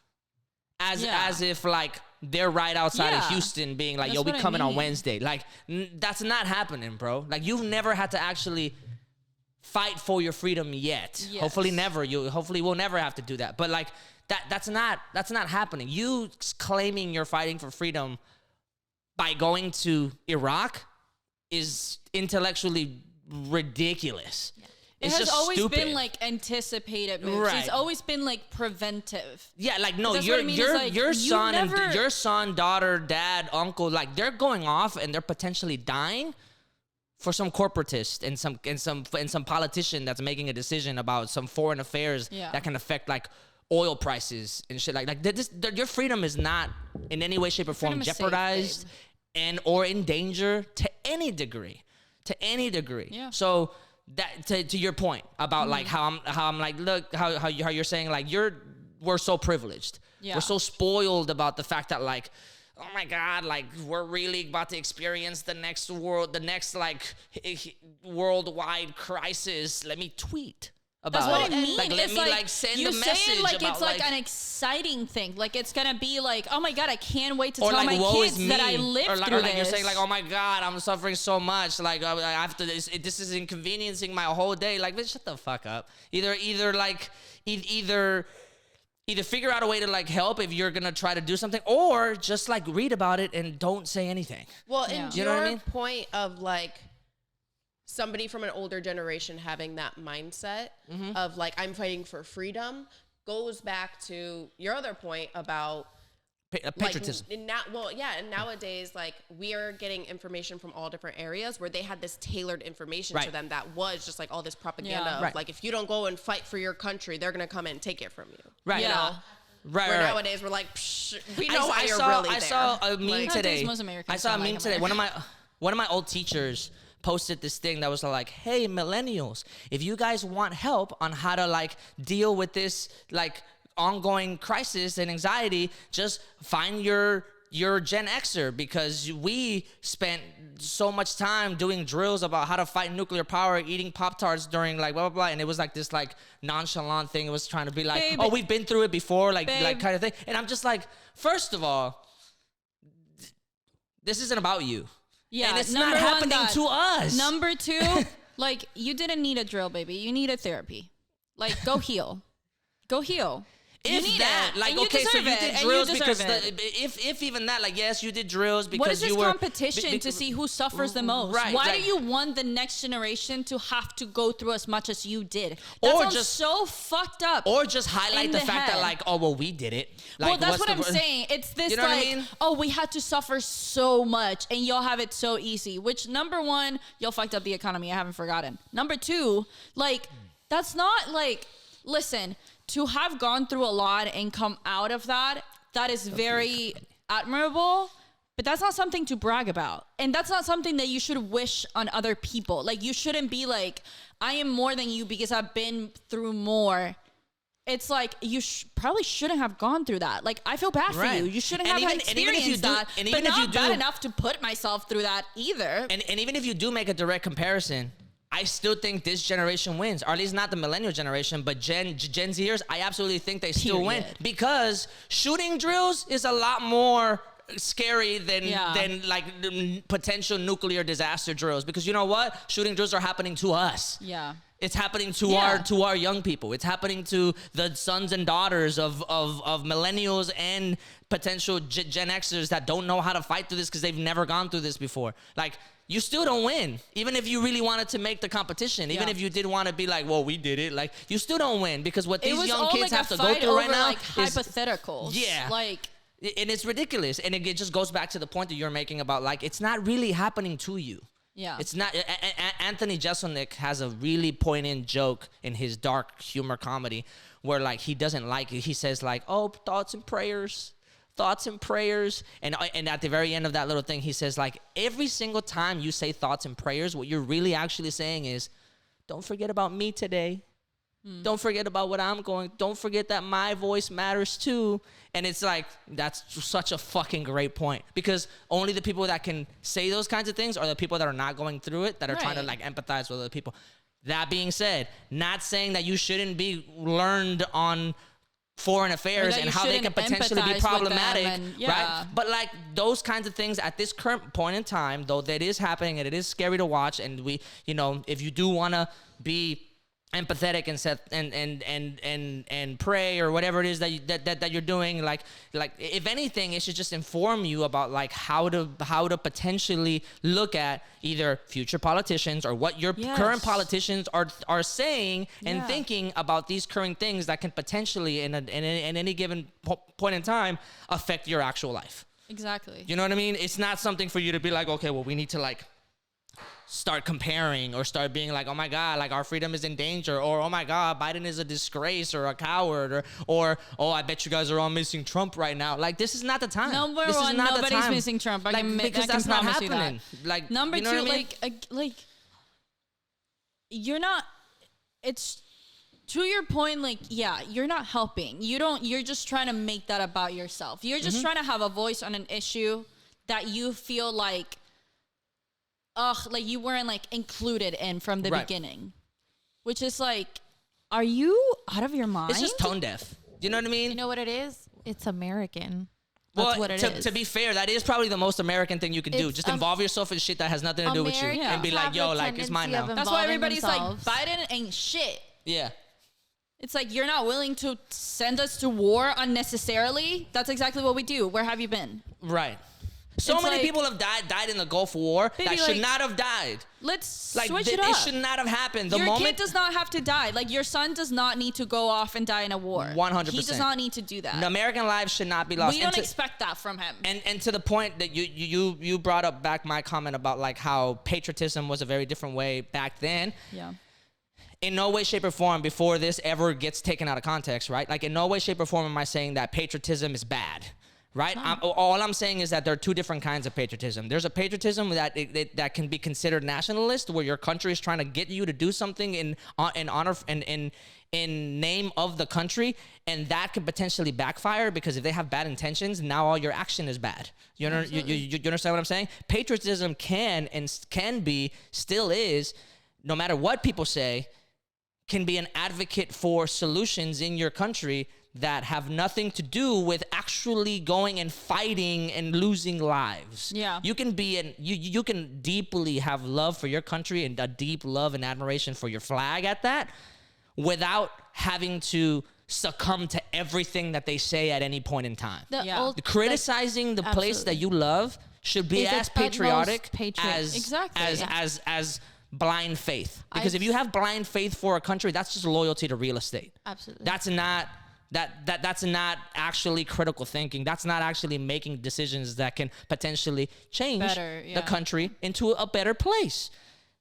as if like they're right outside of Houston, being like, yo, we coming on Wednesday. Like, that's not happening, bro. Like, you've never had to actually fight for your freedom yet. Yes. Hopefully we'll never have to do that. But like, that's not happening. You claiming you're fighting for freedom by going to Iraq is intellectually ridiculous. Yeah. It has always been like anticipated moves. Right. It's always been like preventive. Yeah, like, no, your son, daughter, dad, uncle, like, they're going off and they're potentially dying for some corporatist and some politician that's making a decision about some foreign affairs that can affect like oil prices and shit. Like your freedom is not in any way, shape, or form jeopardized or in danger to any degree. Yeah. So that to your point about like how I'm like, look how you're saying like we're so privileged. Yeah. We're so spoiled about the fact that like, oh my God, like, we're really about to experience the next like worldwide crisis. Let me tweet about That's what it. I mean. Like, let me like, like send a message say it like about it's like an exciting thing. Like, it's gonna be like, oh my God, I can't wait to tell like, my kids that I lived through this. Or like, you're saying like, oh my God, I'm suffering so much. Like, I have to. This is inconveniencing my whole day. Like, bitch, shut the fuck up. Either either figure out a way to like help if you're gonna try to do something, or just like read about it and don't say anything. Well, and you know what I mean? Point of like somebody from an older generation having that mindset of like, I'm fighting for freedom, goes back to your other point about patriotism. Like, and nowadays, like, we are getting information from all different areas where they had this tailored information to them that was just like all this propaganda of like, if you don't go and fight for your country, they're gonna come and take it from you. Right. You know? Right. Where nowadays we're like, we know why you're really there. I saw a meme today. One of my old teachers posted this thing that was like, hey, millennials, if you guys want help on how to like deal with this like ongoing crisis and anxiety, just find your Gen Xer, because we spent so much time doing drills about how to fight nuclear power, eating Pop-Tarts during like blah, blah, blah. And it was like this like nonchalant thing. It was trying to be like, oh, we've been through it before, like kind of thing. And I'm just like, first of all, this isn't about you. Yeah, and it's not happening to us. Number two, like, you didn't need a drill, baby. You needed therapy. Like, go heal. Go heal. If that, like, okay, so you did drills because if even that, like, yes, you did drills because what is this you were competition to see who suffers the most? Right. Why do you want the next generation to have to go through as much as you did? That sounds just so fucked up. Or just highlight the fact that, like, oh, well, we did it. Like, well, that's what I'm saying. It's this, like, I mean? Oh, we had to suffer so much and y'all have it so easy. Which, number one, y'all fucked up the economy. I haven't forgotten. Number two, like, that's not like, listen, to have gone through a lot and come out of that, that is very admirable, but that's not something to brag about. And that's not something that you should wish on other people. Like, you shouldn't be like, I am more than you because I've been through more. It's like, you probably shouldn't have gone through that. Like, I feel bad for you. You shouldn't have experienced that, but not bad enough to put myself through that either. And even if you do make a direct comparison, I still think this generation wins, or at least not the millennial generation, but Gen Zers, I absolutely think they still win, because shooting drills is a lot more scary than like potential nuclear disaster drills, because you know what? Shooting drills are happening to us. Yeah. It's happening to our young people. It's happening to the sons and daughters of millennials and potential Gen Xers that don't know how to fight through this because they've never gone through this before. Like, you still don't win. Even if you really wanted to make the competition, even if you did want to be like, well, we did it, like, you still don't win, because what these young kids have to go through right now is hypotheticals. Yeah. Like, and it's ridiculous. And it just goes back to the point that you're making about, like, it's not really happening to you. Yeah. It's not. Anthony Jeselnik has a really poignant joke in his dark humor comedy where, like, he doesn't like it. He says, like, oh, thoughts and prayers. And at the very end of that little thing, he says, like, every single time you say thoughts and prayers, what you're really actually saying is, don't forget about me today. Don't forget about what I'm going. Don't forget that my voice matters too. And it's like, that's such a fucking great point, because only the people that can say those kinds of things are the people that are not going through it, that are trying to, like, empathize with other people. That being said, not saying that you shouldn't be learned on foreign affairs and how they can potentially be problematic, right? But, like, those kinds of things at this current point in time, though, that is happening and it is scary to watch. And we, you know, if you do want to be empathetic and pray or whatever it is that you're doing, like if anything, it should just inform you about, like, how to potentially look at either future politicians or what your current politicians are saying and thinking about these current things that can potentially in any given point in time affect your actual life. Exactly. You know what I mean? It's not something for you to be like, okay, well, we need to, like, start comparing or start being like, oh my God, like, our freedom is in danger, or oh my God, Biden is a disgrace or a coward, or oh, I bet you guys are all missing Trump right now. Like, this is not the time. Number one, nobody's missing Trump. Because that's not happening. Like, number you know two, what I mean? like you're not. It's to your point. Like, yeah, you're not helping. You're just trying to make that about yourself. You're just trying to have a voice on an issue that you feel like, like you weren't, like, included in from the beginning, which is like, are you out of your mind? It's just tone deaf. You know what I mean? You know what it is? It's American. That's what it is. To be fair, that is probably the most American thing you can do. Just involve yourself in shit that has nothing to do with you, and be like, yo, like, it's mine now. That's why everybody's like, Biden ain't shit. Yeah. It's like, you're not willing to send us to war unnecessarily. That's exactly what we do. Where have you been? Right. So it's many people have died in the Gulf War that should not have died. Let's switch it up. It should not have happened. Your kid does not have to die. Like, your son does not need to go off and die in a war. 100%. He does not need to do that. The American lives should not be lost. We don't expect that from him. And to the point that you brought up back my comment about like how patriotism was a very different way back then. Yeah. In no way, shape, or form, before this ever gets taken out of context, right? Like, in no way, shape, or form am I saying that patriotism is bad, right? All I'm saying is that there are two different kinds of patriotism. There's a patriotism that can be considered nationalist, where your country is trying to get you to do something in honor and in name of the country, and that could potentially backfire, because if they have bad intentions, now all your action is bad. You understand what I'm saying? Patriotism can be, still is, no matter what people say, can be an advocate for solutions in your country that have nothing to do with actually going and fighting and losing lives. Yeah. You can be you can deeply have love for your country and a deep love and admiration for your flag at that, without having to succumb to everything that they say at any point in time. Criticizing the place that you love should be as patriotic as blind faith, because if you have blind faith for a country, that's just loyalty to real estate. Absolutely. That's not that's not actually critical thinking. That's not actually making decisions that can potentially change the country into a better place,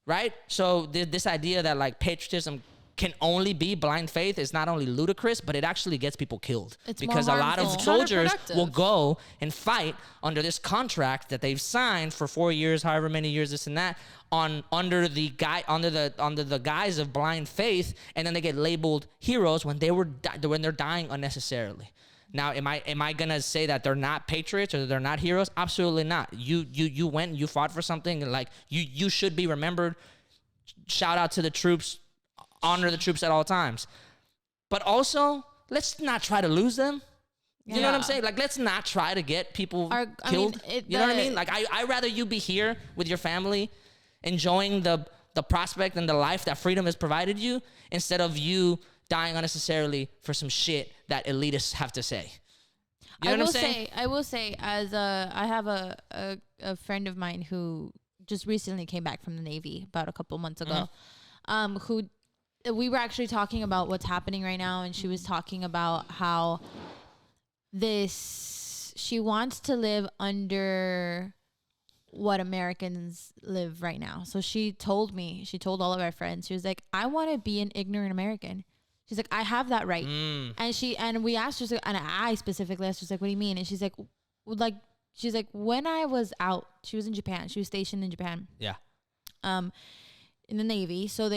right? So this idea that like patriotism can only be blind faith is not only ludicrous, but it actually gets people killed. Because a lot of soldiers will go and fight under this contract that they've signed for 4 years, however many years, this and that, under the guise of blind faith, and then they get labeled heroes when they're dying unnecessarily. Now, am I gonna say that they're not patriots or they're not heroes? Absolutely not. You went and you fought for something, and like you should be remembered. Shout out to the troops. Honor the troops at all times. But also, let's not try to lose them. You know what I'm saying? Like, let's not try to get people killed. You know what I mean? Like, I'd rather you be here with your family, enjoying the prospect and the life that freedom has provided you, instead of you dying unnecessarily for some shit that elitists have to say. You know what I'm saying? I will say, I have a friend of mine who just recently came back from the Navy about a couple months ago, who we were actually talking about what's happening right now, and she was talking about how she wants to live under what Americans live right now. So she told all of our friends, she was like, I want to be an ignorant American. She's like, I have that right. And we asked her, and I specifically asked her, like, what do you mean? And she's like, when I was out, she was in Japan. She was stationed in Japan. Yeah. In the Navy. So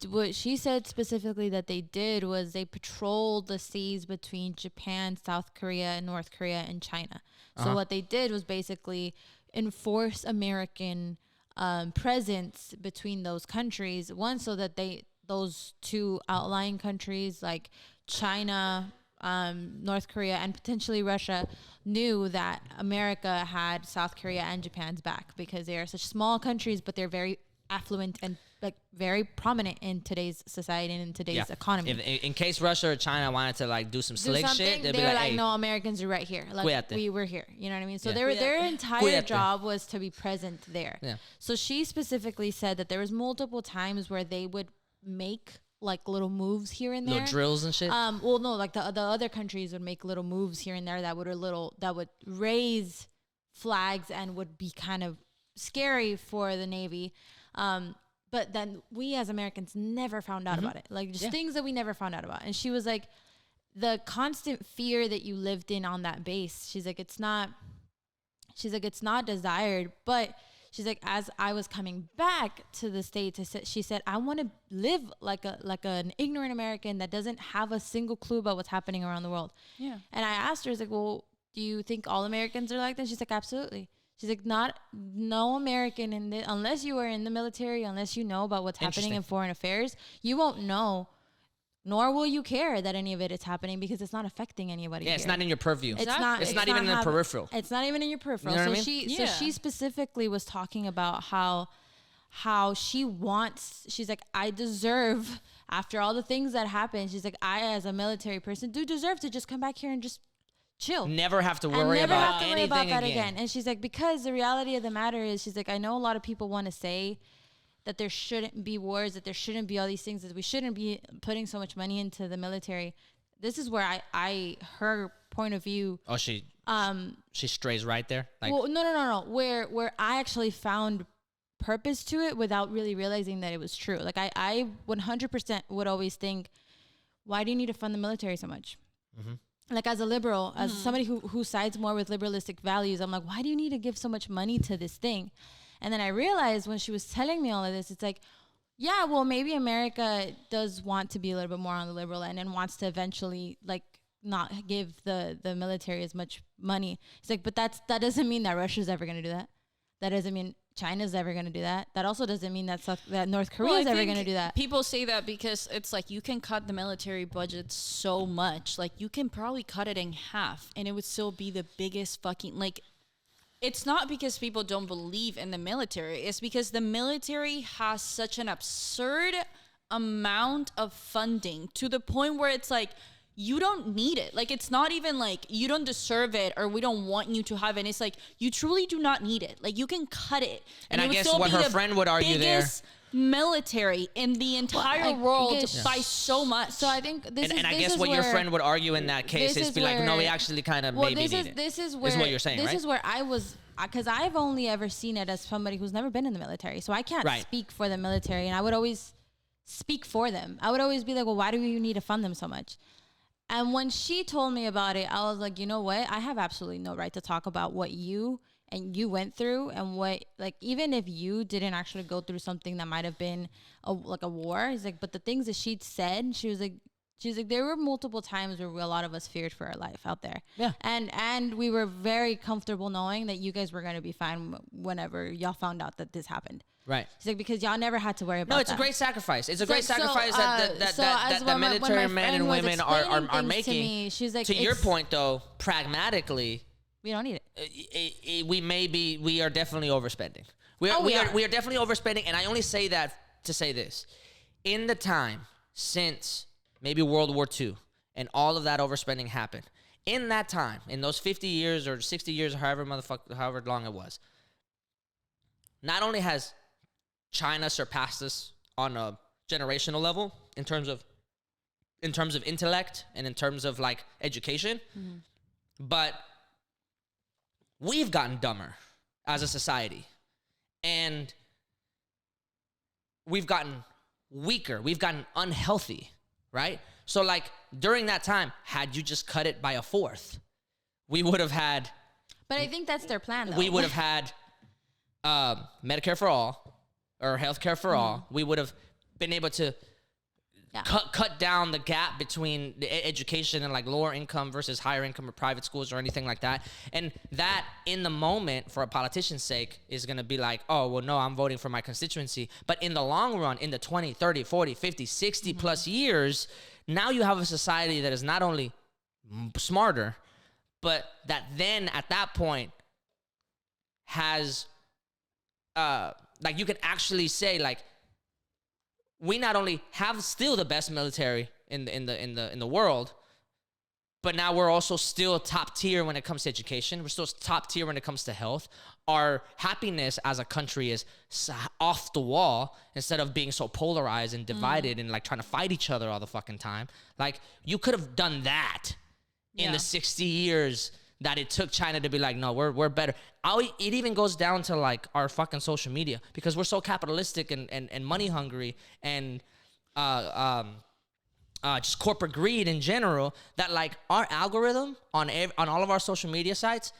what she said specifically that they did was they patrolled the seas between Japan, South Korea, North Korea, and China. So what they did was basically enforce American presence between those countries. One, so that those two outlying countries like China, North Korea, and potentially Russia knew that America had South Korea and Japan's back, because they are such small countries, but they're very affluent and like very prominent in today's society and in today's economy. In case Russia or China wanted to like do some slick shit, they'd be like, hey, no, Americans are right here. Like we were here. You know what I mean? So their entire job was to be present there. Yeah. So she specifically said that there was multiple times where they would make like little moves here and there. Little drills and shit. Well, no, like the other countries would make little moves here and there that would raise flags and would be kind of scary for the Navy. But then we as Americans never found out about it. Like just things that we never found out about. And she was like, the constant fear that you lived in on that base, she's like, it's not desired. But she's like, as I was coming back to the States, she said, I want to live like an ignorant American that doesn't have a single clue about what's happening around the world. Yeah. And I asked her, I was like, well, do you think all Americans are like that? She's like, absolutely. She's like, no American unless you are in the military, unless you know about what's happening in foreign affairs, you won't know, nor will you care that any of it is happening, because it's not affecting anybody. Yeah, here. It's not in your purview. It's not even in the peripheral. It's not even in your peripheral. You know so she specifically was talking about how how she's like, I deserve, after all the things that happened, she's like, I as a military person do deserve to just come back here and just chill. Never have to worry about anything again. And she's like, because the reality of the matter is, she's like, I know a lot of people want to say that there shouldn't be wars, that there shouldn't be all these things, that we shouldn't be putting so much money into the military. This is where her point of view. Oh, she strays right there. Like, well, no. Where I actually found purpose to it without really realizing that it was true. Like I 100% would always think, why do you need to fund the military so much? Mm-hmm. Like as a liberal, as somebody who sides more with liberalistic values, I'm like, why do you need to give so much money to this thing? And then I realized when she was telling me all of this, it's like, yeah, well, maybe America does want to be a little bit more on the liberal end and wants to eventually like not give the military as much money. It's like, but that doesn't mean that Russia's ever going to do that. That doesn't mean China's ever going to do that. That also doesn't mean that North Korea is ever going to do that. People say that because it's like you can cut the military budget so much. Like you can probably cut it in half and it would still be the biggest fucking like. It's not because people don't believe in the military. It's because the military has such an absurd amount of funding to the point where it's like, you don't need it. Like, it's not even like you don't deserve it or we don't want you to have it. It's like, you truly do not need it. Like, you can cut it. And I guess what her friend would argue there. Military in the entire world by so much. So I think this and I guess what your friend would argue in that case is be like, no, we actually kind of maybe need it. This is what you're saying, right? This is where I was, because I've only ever seen it as somebody who's never been in the military. So I can't speak for the military. And I would always speak for them. I would always be like, well, why do you need to fund them so much? And when she told me about it, I was like, you know what? I have absolutely no right to talk about what you went through and what, like, even if you didn't actually go through something that might have been a war. He's like, but the things that she'd said, she was like, there were multiple times where a lot of us feared for our life out there. Yeah. And we were very comfortable knowing that you guys were going to be fine whenever y'all found out that this happened. Right. He's like, because y'all never had to worry about that. No, it's a great sacrifice. It's a great sacrifice that military men and women are making. To me, she's like, to your point, though, pragmatically, we don't need it. We are definitely overspending. We are definitely overspending, and I only say that to say this. In the time since maybe World War II and all of that overspending happened, in that time, in those 50 years or 60 years or however long it was, not only has China surpassed us on a generational level in terms of intellect and in terms of like education, but we've gotten dumber as a society, and we've gotten weaker. We've gotten unhealthy, right? So like during that time, had you just cut it by a fourth, we would have had. But I think that's their plan, though. We would have had Medicare for all or healthcare for all. We would have been able to cut down the gap between the education and like lower income versus higher income or private schools or anything like that. And that in the moment for a politician's sake is going to be like, oh, well, no, I'm voting for my constituency. But in the long run, in the 20, 30, 40, 50, 60 plus years, now you have a society that is not only smarter, but that then at that point has, like you can actually say like, we not only have still the best military in the world, but now we're also still top tier when it comes to education. We're still top tier when it comes to health. Our happiness as a country is off the wall instead of being so polarized and divided and like trying to fight each other all the fucking time. Like you could have done that in the 60 years that it took China to be like, no, we're better. It even goes down to like our fucking social media because we're so capitalistic and money hungry and just corporate greed in general that like our algorithm on all of our social media sites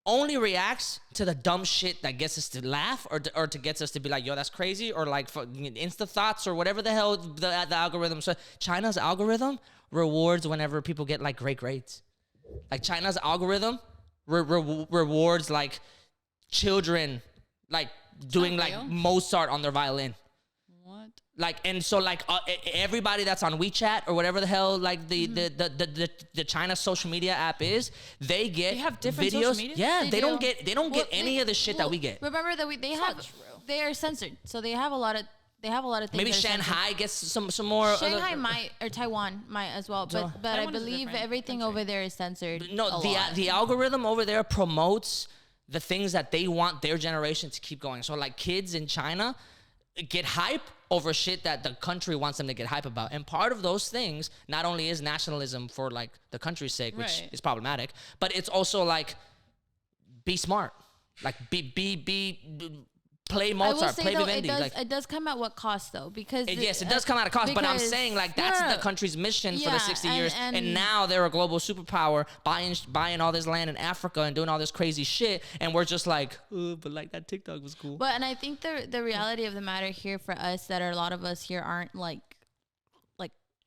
only reacts to the dumb shit that gets us to laugh or to gets us to be like, yo, that's crazy, or like Insta thoughts or whatever the hell the algorithm. So China's algorithm rewards whenever people get like great grades. Like China's algorithm rewards like children like doing like Mozart on their violin. What? Like, and so like everybody that's on WeChat or whatever the hell like the China social media app is, they have different videos. Social media? Yeah, they don't get any of the shit that we get. Remember that they have they are censored, so they have a lot of things. Maybe Shanghai gets some more. Shanghai might, or Taiwan might as well, but I believe everything over there is censored. No, the algorithm over there promotes the things that they want their generation to keep going. So like kids in China get hype over shit that the country wants them to get hype about. And part of those things not only is nationalism for like the country's sake, which is problematic, but it's also like be smart. Like play Mozart, play Vivendi. It does come at what cost though, because yes, it does come at a cost. But I'm saying like that's the country's mission for the 60 years, and now they're a global superpower, buying all this land in Africa and doing all this crazy shit, and we're just like, but like that TikTok was cool. But and I think the reality of the matter here for us, that a lot of us here aren't like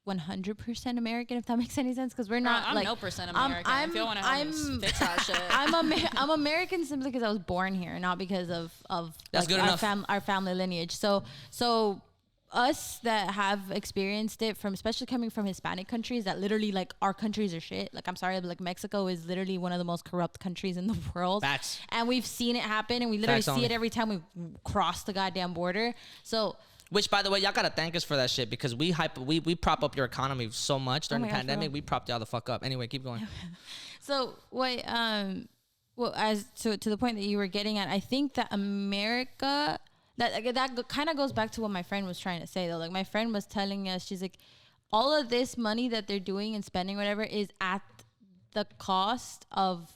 100% American, if that makes any sense, because we're not. I'm like no percent American. If you want to help me fix that shit. I'm American simply because I was born here, not because of that's like good our family lineage. So us that have experienced it, from especially coming from Hispanic countries that literally like our countries are shit. Like I'm sorry, but like Mexico is literally one of the most corrupt countries in the world. Facts. And we've seen it happen, and we literally see it every time we cross the goddamn border. So. Which, by the way, y'all gotta thank us for that shit, because we prop up your economy so much during the pandemic. We propped y'all the fuck up. Anyway, keep going. So what? Well, as to the point that you were getting at, I think that America, that kind of goes back to what my friend was trying to say though. Like my friend was telling us, she's like, all of this money that they're doing and spending, whatever, is at the cost of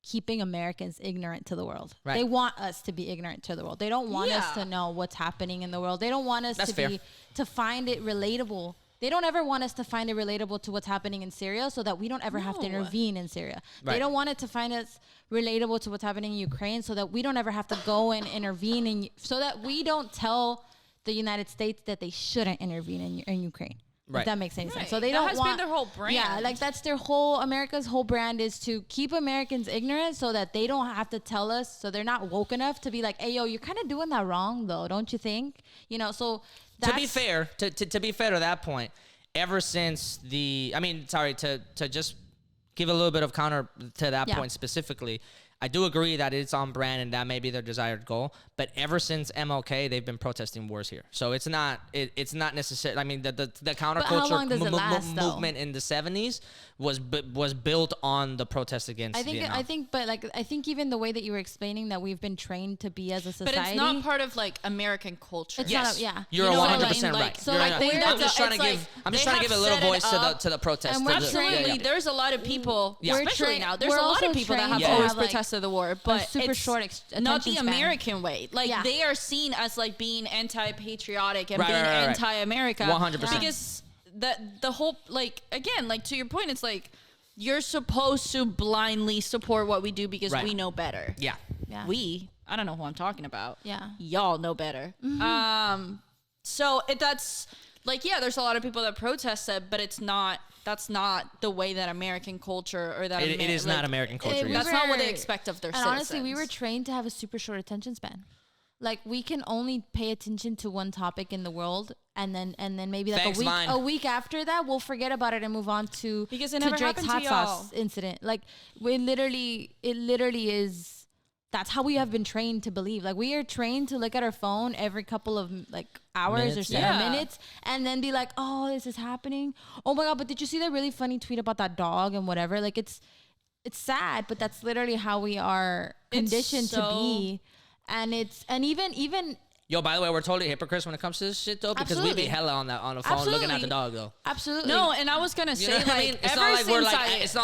keeping Americans ignorant to the world. Right. They want us to be ignorant to the world. They don't want us to know what's happening in the world. They don't want us to find it relatable. They don't ever want us to find it relatable to what's happening in Syria, so that we don't ever have to intervene in Syria. Right. They don't want it to find us relatable to what's happening in Ukraine, so that we don't ever have to go and intervene so that we don't tell the United States that they shouldn't intervene in Ukraine. Right. If that makes any sense. So they don't want, been their whole brand. Yeah, like that's their whole, America's whole brand is to keep Americans ignorant, so that they don't have to tell us, so they're not woke enough to be like, hey, yo, you're kind of doing that wrong though, don't you think? You know, so that's... To be fair, to be fair to that point, ever since to just give a little bit of counter to that point specifically, I do agree that it's on brand and that may be their desired goal. But ever since MLK, they've been protesting wars here. So it's not necessary. I mean, the counterculture movement in the 70s was built on the protest against Vietnam. I think even the way that you were explaining that we've been trained to be as a society. But it's not part of like American culture. It's not. You're 100% right. So I'm just trying to give a little voice to the protest. Absolutely, there's a lot of people, especially now. There's a lot of people that have always protested the war, but super short not the American way. Like they are seen as like being anti-patriotic and being anti-America. 100%. Because the whole, like, again, like to your point, it's like you're supposed to blindly support what we do because we know better. Yeah. I don't know who I'm talking about. Yeah. Y'all know better. Mm-hmm. So that's like, there's a lot of people that protest it, but that's not the way that American culture or that it is not American culture. That's not what they expect of their citizens. Honestly, we were trained to have a super short attention span. Like we can only pay attention to one topic in the world, and then maybe like a week after that we'll forget about it and move on to because it never Drake's hot sauce incident. Like it literally is. That's how we have been trained to believe. Like we are trained to look at our phone every couple of like hours or 7 minutes and then be like, oh, this is happening. Oh my God, but did you see that really funny tweet about that dog and whatever? Like it's sad, but that's literally how we are conditioned to be. And even Yo, by the way, we're totally hypocrites when it comes to this shit, though, because we be hella on the phone looking at the dog, though. Absolutely. No, and I was gonna say, like, I mean? It's not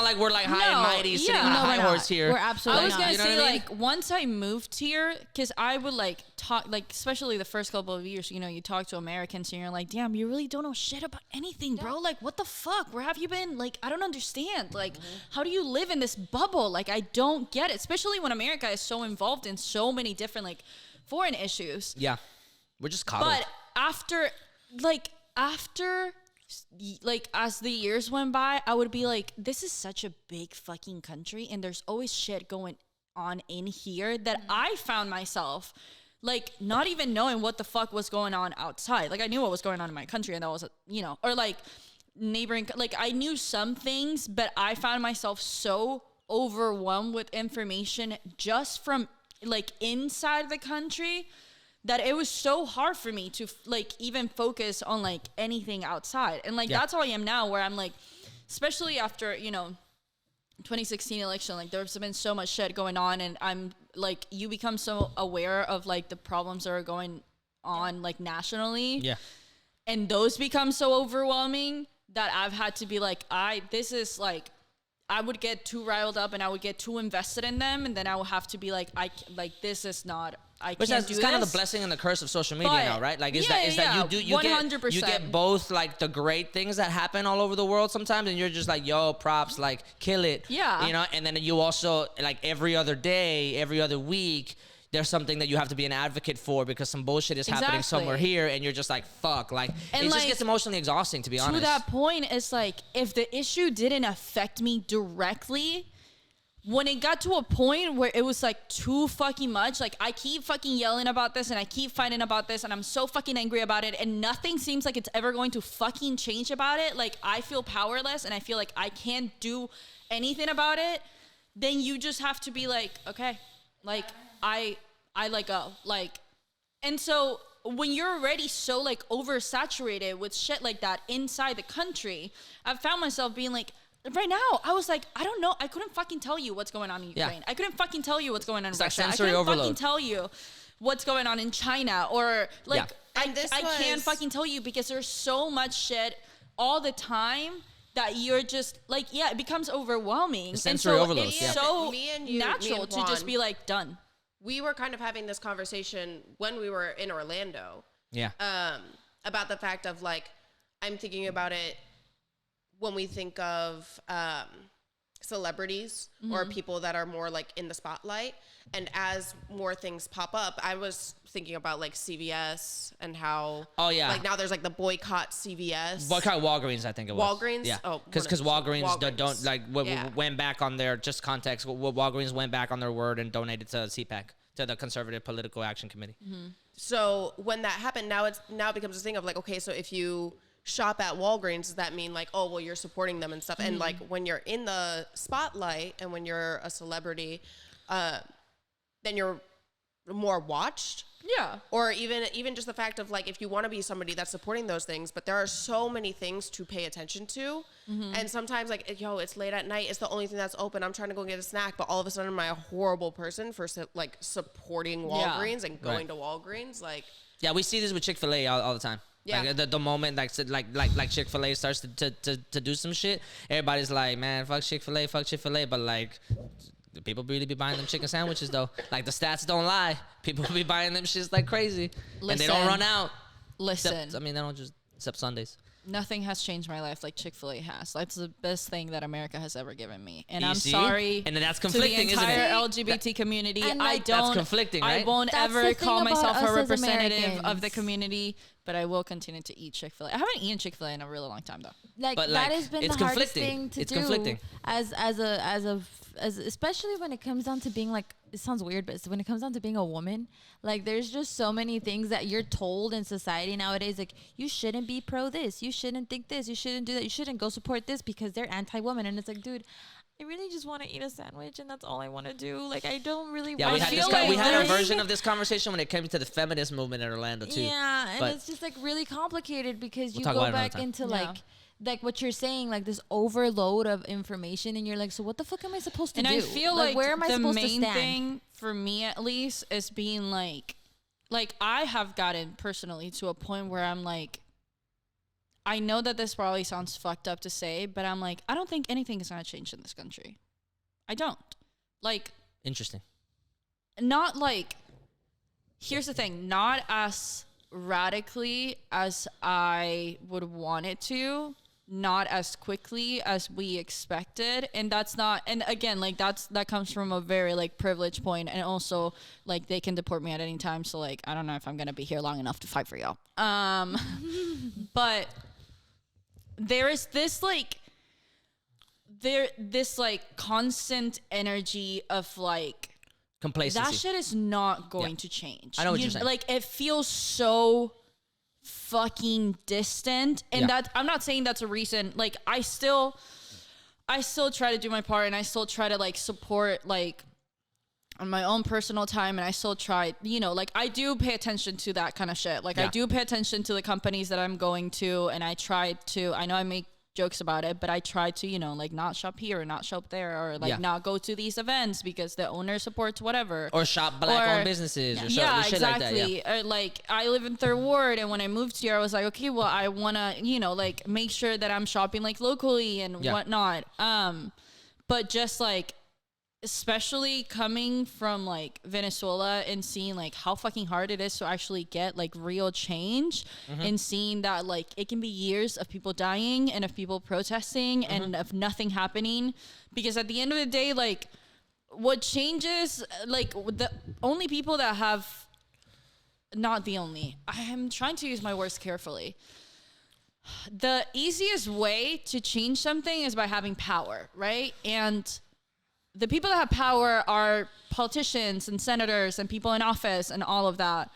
like we're like high and mighty sitting on a high horse here. We're absolutely. I was gonna say, like, once I moved here, because I would like talk, like, especially the first couple of years, you talk to Americans and you're like, damn, you really don't know shit about anything, bro. Like, what the fuck? Where have you been? Like, I don't understand. Like, how do you live in this bubble? Like, I don't get it. Especially when America is so involved in so many different like foreign issues. Yeah. We're just coddled. But after as the years went by, I would be like, this is such a big fucking country and there's always shit going on in here that I found myself like not even knowing what the fuck was going on outside. Like I knew what was going on in my country and that was, or like neighboring, like I knew some things, but I found myself so overwhelmed with information just from like inside the country that it was so hard for me to like even focus on like anything outside. And like that's how I am now, where I'm like, especially after, you know, 2016 election, like there's been so much shit going on, and I'm like, you become so aware of like the problems that are going on like nationally. Yeah. And those become so overwhelming that I've had to be like, this is like, I would get too riled up and I would get too invested in them, and then I would have to be like, this is not, I can't do this. It's kind of the blessing and the curse of social media now, right? Like, is that you get both like the great things that happen all over the world sometimes, and you're just like, yo, props, like kill it. Yeah. You know, and then you also like every other day, every other week, there's something that you have to be an advocate for because some bullshit is happening somewhere here, and you're just like, fuck. Like, and it just gets emotionally exhausting, to be honest. To that point, it's like, if the issue didn't affect me directly, when it got to a point where it was like too fucking much, like I keep fucking yelling about this and I keep fighting about this and I'm so fucking angry about it and nothing seems like it's ever going to fucking change about it. Like, I feel powerless and I feel like I can't do anything about it. Then you just have to be like, okay, like, I let go. Like, and so when you're already so like oversaturated with shit like that inside the country, I've found myself being like, right now, I was like, I don't know. I couldn't fucking tell you what's going on in Ukraine. Yeah. I couldn't fucking tell you what's going on in Russia. Like sensory overload. I couldn't fucking tell you what's going on in China, or like, I can't fucking tell you because there's so much shit all the time that you're just like, it becomes overwhelming. Sensory overload. It's so natural to just be like, done. We were kind of having this conversation when we were in Orlando. Yeah. About the fact of like, I'm thinking about it when we think of celebrities or people that are more like in the spotlight. And as more things pop up, I was thinking about like CVS and how, like now there's like the boycott CVS. Boycott Walgreens, I think it was. Walgreens? Yeah. Oh, because Walgreens don't like, went back on their, just context, Walgreens went back on their word and donated to CPAC, to the Conservative Political Action Committee. Mm-hmm. So when that happened, now it becomes this thing of like, okay, so if you shop at Walgreens, does that mean like, oh, well, you're supporting them and stuff? Mm-hmm. And like when you're in the spotlight and when you're a celebrity, then you're more watched. Yeah. Or even just the fact of like, if you want to be somebody that's supporting those things, but there are so many things to pay attention to. Mm-hmm. And sometimes like, it's late at night. It's the only thing that's open. I'm trying to go get a snack, but all of a sudden am I a horrible person for like supporting Walgreens and going to Walgreens? Like, yeah, we see this with Chick-fil-A all the time. Yeah. Like the moment like Chick-fil-A starts to do some shit, everybody's like, man, fuck Chick-fil-A. But like, people really be buying them chicken sandwiches though. Like, the stats don't lie. People be buying them shits like crazy. And they don't run out. Listen. They don't just, except Sundays. Nothing has changed my life like Chick-fil-A has. That's the best thing that America has ever given me. And I'm sorry. And that's conflicting, to the entire isn't it? LGBT community. And like, that's conflicting, right? I won't ever call myself a representative of the community, but I will continue to eat Chick-fil-A. I haven't eaten Chick-fil-A in a really long time though. Like, that has been the hardest thing to do. It's conflicting. As especially when it comes down to being like, it sounds weird, but when it comes down to being a woman, like there's just so many things that you're told in society nowadays, like you shouldn't be pro this, you shouldn't think this, you shouldn't do that, you shouldn't go support this because they're anti-woman. And it's like, dude, I really just want to eat a sandwich and that's all I want to do. Like, I don't really want to. We had our version of this conversation when it came to the feminist movement in Orlando too. Yeah, and it's just like really complicated because you go back into like what you're saying, like this overload of information, and you're like, so what the fuck am I supposed to do? And I feel like where am I supposed to stand? The main thing for me, at least, is being like I have gotten personally to a point where I'm like, I know that this probably sounds fucked up to say, but I'm like, I don't think anything is gonna change in this country. I don't. Like, interesting. Not like, here's the thing, not as radically as I would want it to, not as quickly as we expected, and that's not, and again, like that comes from a very like privileged point, and also like they can deport me at any time, so like I don't know if I'm gonna be here long enough to fight for y'all. But there is this like constant energy of like complacency. That shit is not going to change. I know what you're saying. Like, it feels so fucking distant, and that I'm not saying that's a reason. Like, I still try to do my part, and I still try to like support like on my own personal time, and I still try, you know, like I do pay attention to that kind of shit. Like I do pay attention to the companies that I'm going to, and I try to, I know I make jokes about it, but I try to, you know, like not shop here or not shop there, or like not go to these events because the owner supports whatever, or shop black-owned businesses, or shit exactly. Like that. Or like I live in Third Ward, and when I moved here, I was like, okay, well, I want to, you know, like make sure that I'm shopping like locally and whatnot. But just like, especially coming from like Venezuela and seeing like how fucking hard it is to actually get like real change, and seeing that like it can be years of people dying and of people protesting and of nothing happening, because at the end of the day, like what changes, like the only people that have, not the only, I am trying to use my words carefully, the easiest way to change something is by having power, right? And the people that have power are politicians and senators and people in office and all of that.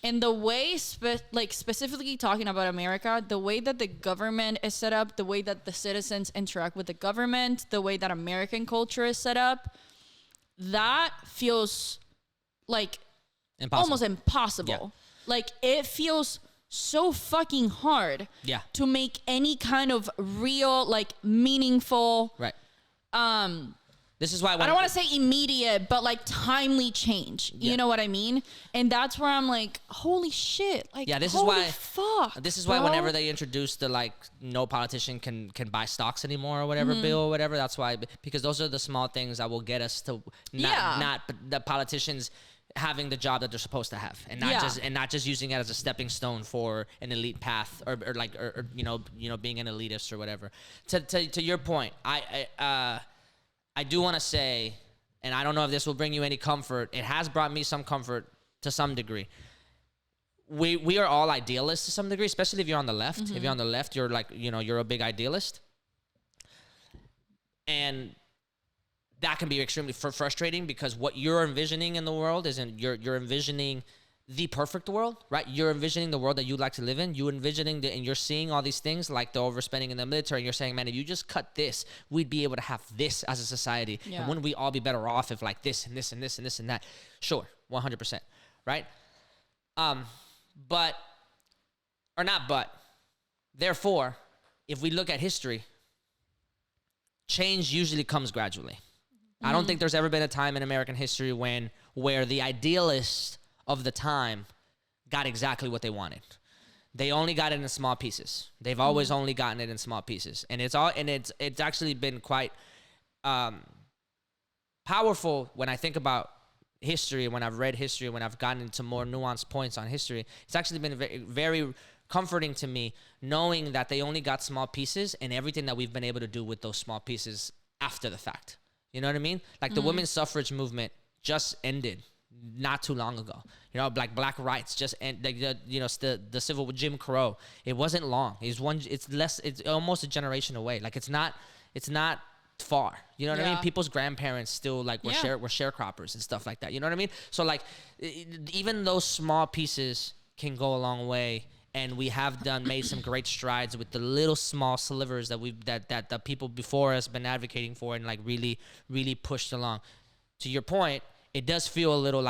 And the way, specifically talking about America, the way that the government is set up, the way that the citizens interact with the government, the way that American culture is set up, that feels like almost impossible. Yeah. Like it feels so fucking hard to make any kind of real, like meaningful, this is why I don't want to say immediate, but like timely change. You know what I mean? And that's where I'm like, holy shit! Like, this holy is why. Fuck, this is why whenever they introduce the like no politician can buy stocks anymore or whatever bill or whatever, that's why, because those are the small things that will get us to not the politicians having the job that they're supposed to have, and not just using it as a stepping stone for an elite path, or you know being an elitist or whatever. To your point, I do want to say, and I don't know if this will bring you any comfort. It has brought me some comfort to some degree. We are all idealists to some degree, especially if you're on the left. If you're on the left, you're like, you know, you're a big idealist. And that can be extremely frustrating, because what you're envisioning in the world isn't, you're envisioning the perfect world, right? You're envisioning the world that you'd like to live in. You're envisioning and you're seeing all these things like the overspending in the military, and you're saying, man, if you just cut this, we'd be able to have this as a society. And wouldn't we all be better off if like this and this and this and this and that? Sure, 100%, right? Therefore, if we look at history, change usually comes gradually. I don't think there's ever been a time in American history where the idealists of the time got exactly what they wanted. They only got it in small pieces. They've always only gotten it in small pieces, and it's actually been quite powerful when I think about history. When I've read history, when I've gotten into more nuanced points on history, it's actually been very, very comforting to me knowing that they only got small pieces, and everything that we've been able to do with those small pieces after the fact. You know what I mean? Like the women's suffrage movement just ended not too long ago. You know, like black rights just end, like the civil Jim Crow. It wasn't long. It's almost a generation away. Like it's not far. You know what I mean? People's grandparents still like were sharecroppers and stuff like that. You know what I mean? So like even those small pieces can go a long way, and we have made some great strides with the little small slivers that the people before us been advocating for, and like really really pushed along. To your point, it does feel a little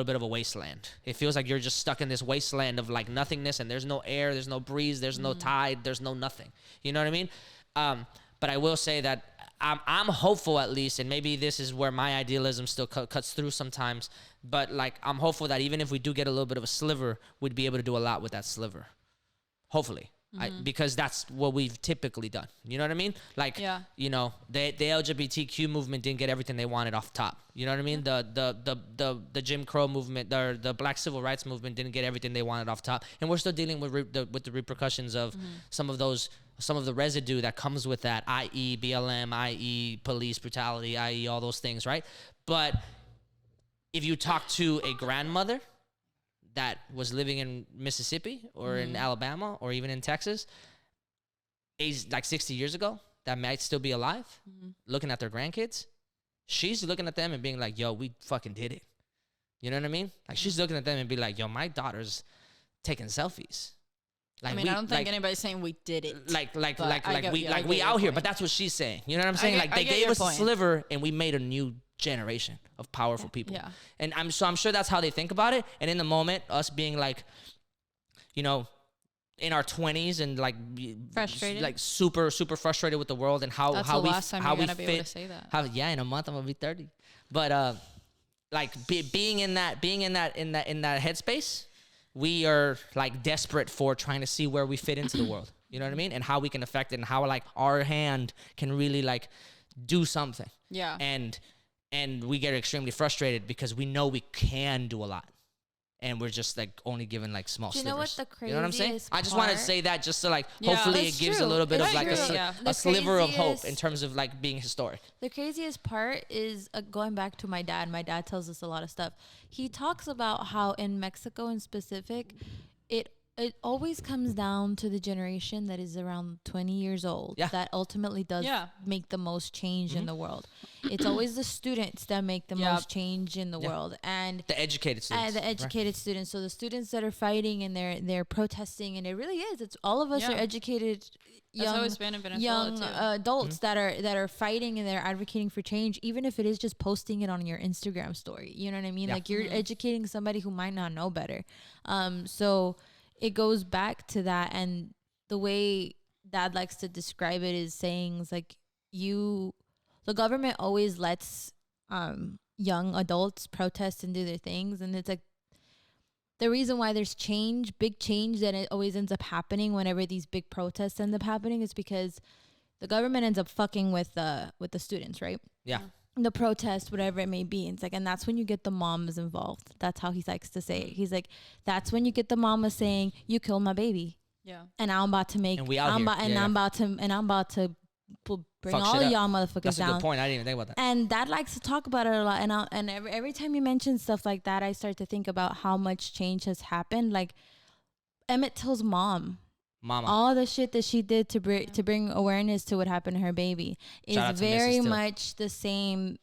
bit of a wasteland. It feels like you're just stuck in this wasteland of like nothingness, and there's no air, there's no breeze, there's no tide, there's no nothing. You know what I mean? But I will say that I'm hopeful, at least, and maybe this is where my idealism still cuts through sometimes, but like I'm hopeful that even if we do get a little bit of a sliver, we'd be able to do a lot with that sliver. Hopefully. Because that's what we've typically done. You know what I mean? Like, you know, the LGBTQ movement didn't get everything they wanted off top. You know what I mean? The Jim Crow movement, or the Black Civil Rights movement didn't get everything they wanted off top. And we're still dealing with the repercussions of some of the residue that comes with that, i.e. BLM, i.e. police brutality, i.e. all those things, right? But if you talk to a grandmother that was living in Mississippi or in Alabama or even in Texas, like 60 years ago, that might still be alive, looking at their grandkids, she's looking at them and being like, yo, we fucking did it. You know what I mean? Like she's looking at them and be like, yo, my daughter's taking selfies. Like, I mean, I don't think anybody's saying we did it. We out here, but that's what she's saying. You know what I'm saying? Like they gave us a sliver and we made a new generation of powerful people. Yeah. And I'm sure that's how they think about it. And in the moment, us being like, you know, in our 20s and like frustrated, like super frustrated with the world and how that's how the we last time how you're we gonna be fit. able to say that. How, yeah, in a month I'm gonna be 30. But like being in that headspace, we are like desperate for trying to see where we fit into the world. You know what I mean? And how we can affect it, and how like our hand can really like do something. Yeah. And we get extremely frustrated because we know we can do a lot. And we're just like only given like small slivers. You know what the craziest You know what I'm saying? I just want to say that just to like, yeah, hopefully it gives a little bit of like a sliver of hope in terms of like being historic. The craziest part is going back to my dad. My dad tells us a lot of stuff. He talks about how in Mexico in specific, it always comes down to the generation that is around 20 years old that ultimately does make the most change in the world. It's always the students that make the most change in the world, and the educated students. So the students that are fighting and they're protesting, and it really is. It's all of us are educated young adults that are fighting and they're advocating for change, even if it is just posting it on your Instagram story. You know what I mean? Like you're educating somebody who might not know better. So it goes back to that, and the way Dad likes to describe it is saying like the government always lets young adults protest and do their things, and it's like the reason why there's big change that it always ends up happening whenever these big protests end up happening is because the government ends up fucking with the students, right? Yeah. The protest, whatever it may be. It's like, and that's when you get the moms involved. That's how he likes to say it. He's like, that's when you get the mama saying, "You killed my baby." Yeah. And I'm about to make, I'm about to bring all of y'all motherfuckers That's down. That's a good point. I didn't even think about that. And Dad likes to talk about it a lot. And every time you mention stuff like that, I start to think about how much change has happened. Like Emmett Till's mama, all the shit that she did to bring awareness to what happened to her baby is very much the same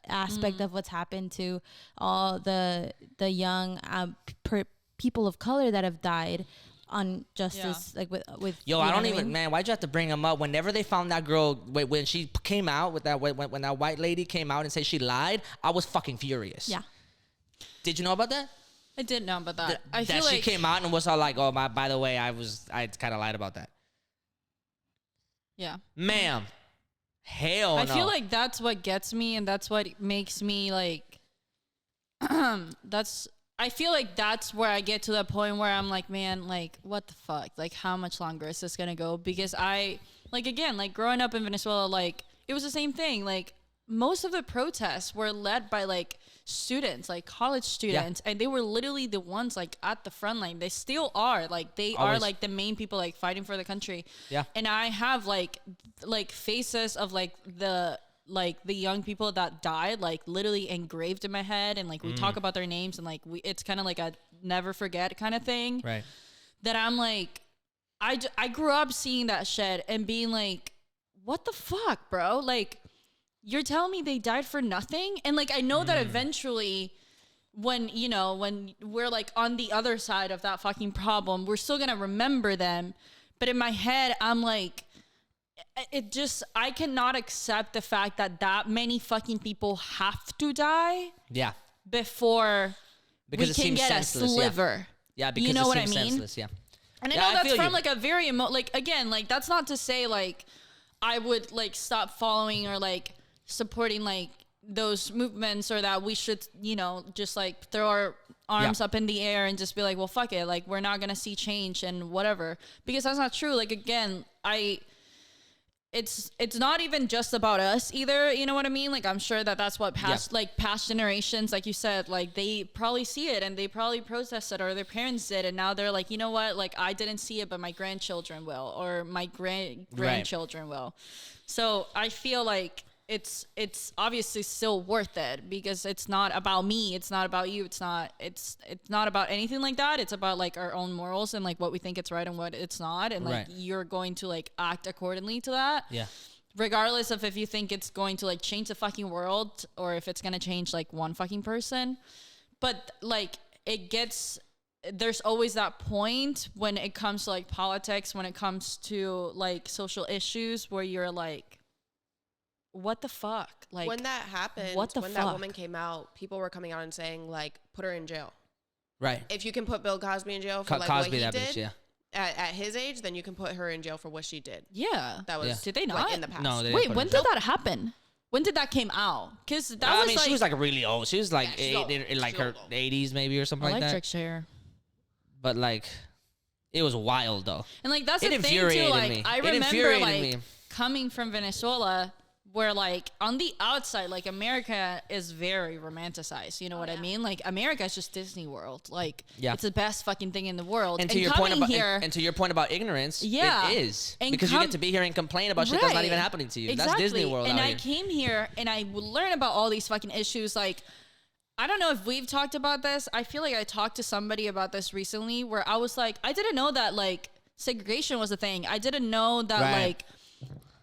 aspect of what's happened to all the young people of color that have died on justice, like with yo, I don't even, man, why'd you have to bring them up? Whenever they found that girl, when she came out with that, when that white lady came out and said she lied, I was fucking furious. Yeah. Did you know about that? I didn't know about that. I feel like she came out and was all like, "Oh, by the way, I kind of lied about that." Yeah, ma'am. Hell no. I feel like that's what gets me, and that's what makes me like. I feel like that's where I get to the point where I'm like, man, like, what the fuck? Like, how much longer is this gonna go? Because again, growing up in Venezuela, like, it was the same thing. Like, most of the protests were led by like students, like college students, and they were literally the ones like at the front line. They still are, like, they always are like the main people like fighting for the country. Yeah. And I have like faces of like the young people that died like literally engraved in my head, and like we talk about their names, and like it's kind of like a never forget kind of thing, right? That I'm like, I grew up seeing that shit and being like, what the fuck, bro? Like, you're telling me they died for nothing? And like, I know that eventually when we're like on the other side of that fucking problem, we're still gonna remember them. But in my head, I'm like, I cannot accept the fact that many fucking people have to die. Yeah. Before we can get senseless, a sliver. Yeah, because you know what I mean? Senseless, yeah. And I know that's from like a very like, again, like, that's not to say like I would like stop following or like supporting like those movements, or that we should, just like throw our arms up in the air and just be like, well, fuck it, like, we're not gonna see change and whatever, because that's not true. Like, again, it's not even just about us either, you know what I mean? Like, I'm sure that's what past generations, like you said, like, they probably see it and they probably protested, or their parents did, and now they're like, you know what, like, I didn't see it, but my grandchildren will, or my grandchildren will. So I feel like it's obviously still worth it, because it's not about me, it's not about you, it's not about anything like that. It's about like our own morals and like what we think it's right and what it's not, and like you're going to like act accordingly to that, regardless of if you think it's going to like change the fucking world, or if it's gonna change like one fucking person. But like, there's always that point when it comes to like politics, when it comes to like social issues, where you're like, what the fuck? Like, when that happened, when that woman came out, people were coming out and saying, like, put her in jail. Right. If you can put Bill Cosby in jail for like Cosby, what he did, bitch, at his age, then you can put her in jail for what she did. Yeah. That was Did they not? Like, in the past. No. Wait, when did that happen? When did that came out? Because that was like, she was like really old. She was like in like her 80s maybe or something like that. Electric chair. But like, it was wild though. And like that's the thing too. Like I remember like coming from Venezuela, where like on the outside, like America is very romanticized. You know what I mean? Like America is just Disney World. Like it's the best fucking thing in the world. And to your point about and to your point about ignorance, it is and because you get to be here and complain about shit that's not even happening to you. Exactly. That's Disney World. And I came here and I would learn about all these fucking issues. Like I don't know if we've talked about this. I feel like I talked to somebody about this recently, where I was like, I didn't know that like segregation was a thing. I didn't know that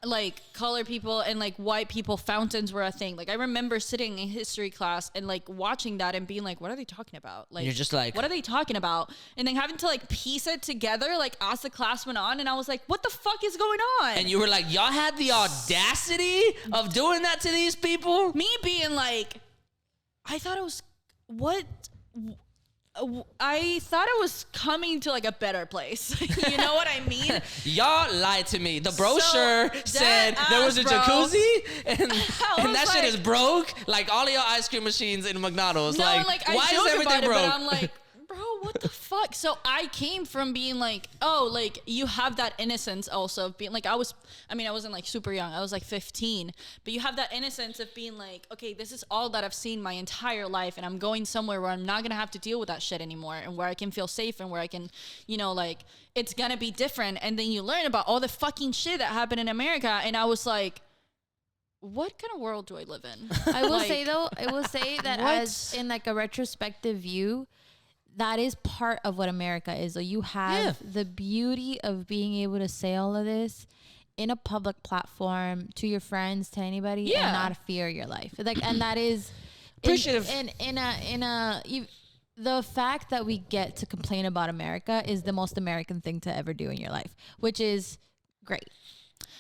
like colored people and like white people fountains were a thing. Like I remember sitting in history class and like watching that and being like, what are they talking about? Like you're just like, what are they talking about? And then having to like piece it together like as the class went on, and I was like, what the fuck is going on? And you were like, y'all had the audacity of doing that to these people? Me being like, I thought it was I thought it was coming to like a better place. You know what I mean? Y'all lied to me. The brochure said there was a jacuzzi and that shit is broke. Like all of your ice cream machines in McDonald's. No, like why is everything broke? But I'm like, bro, what the fuck? So I came from being like, oh, like you have that innocence also of being like, I wasn't like super young. I was like 15, but you have that innocence of being like, okay, this is all that I've seen my entire life, and I'm going somewhere where I'm not gonna have to deal with that shit anymore, and where I can feel safe, and where I can, you know, like it's gonna be different. And then you learn about all the fucking shit that happened in America, and I was like, what kind of world do I live in? I will say that as in like a retrospective view, that is part of what America is. So you have the beauty of being able to say all of this in a public platform to your friends, to anybody, and not fear your life. Like, and that is appreciative. The fact that we get to complain about America is the most American thing to ever do in your life, which is great.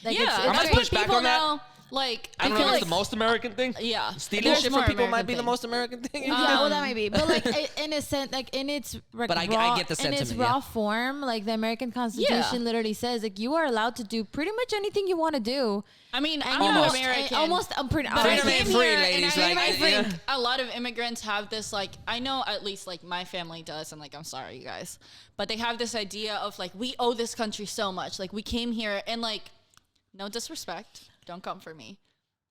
Like I might push back on that. Like, I don't know if it's the most American thing. Yeah. Stealing shit from people might be the most American thing. Yeah, well, that might be. But like in a sense, like in its I get the sentiment. In its raw form, like the American Constitution literally says, like you are allowed to do pretty much anything you want to do. I mean, I'm not American. I'm pretty. Freedom ain't free, ladies. I think a lot of immigrants have this, like, I know at least like my family does, and like I'm sorry, you guys, but they have this idea of like we owe this country so much. Like we came here, and like, no disrespect, don't come for me.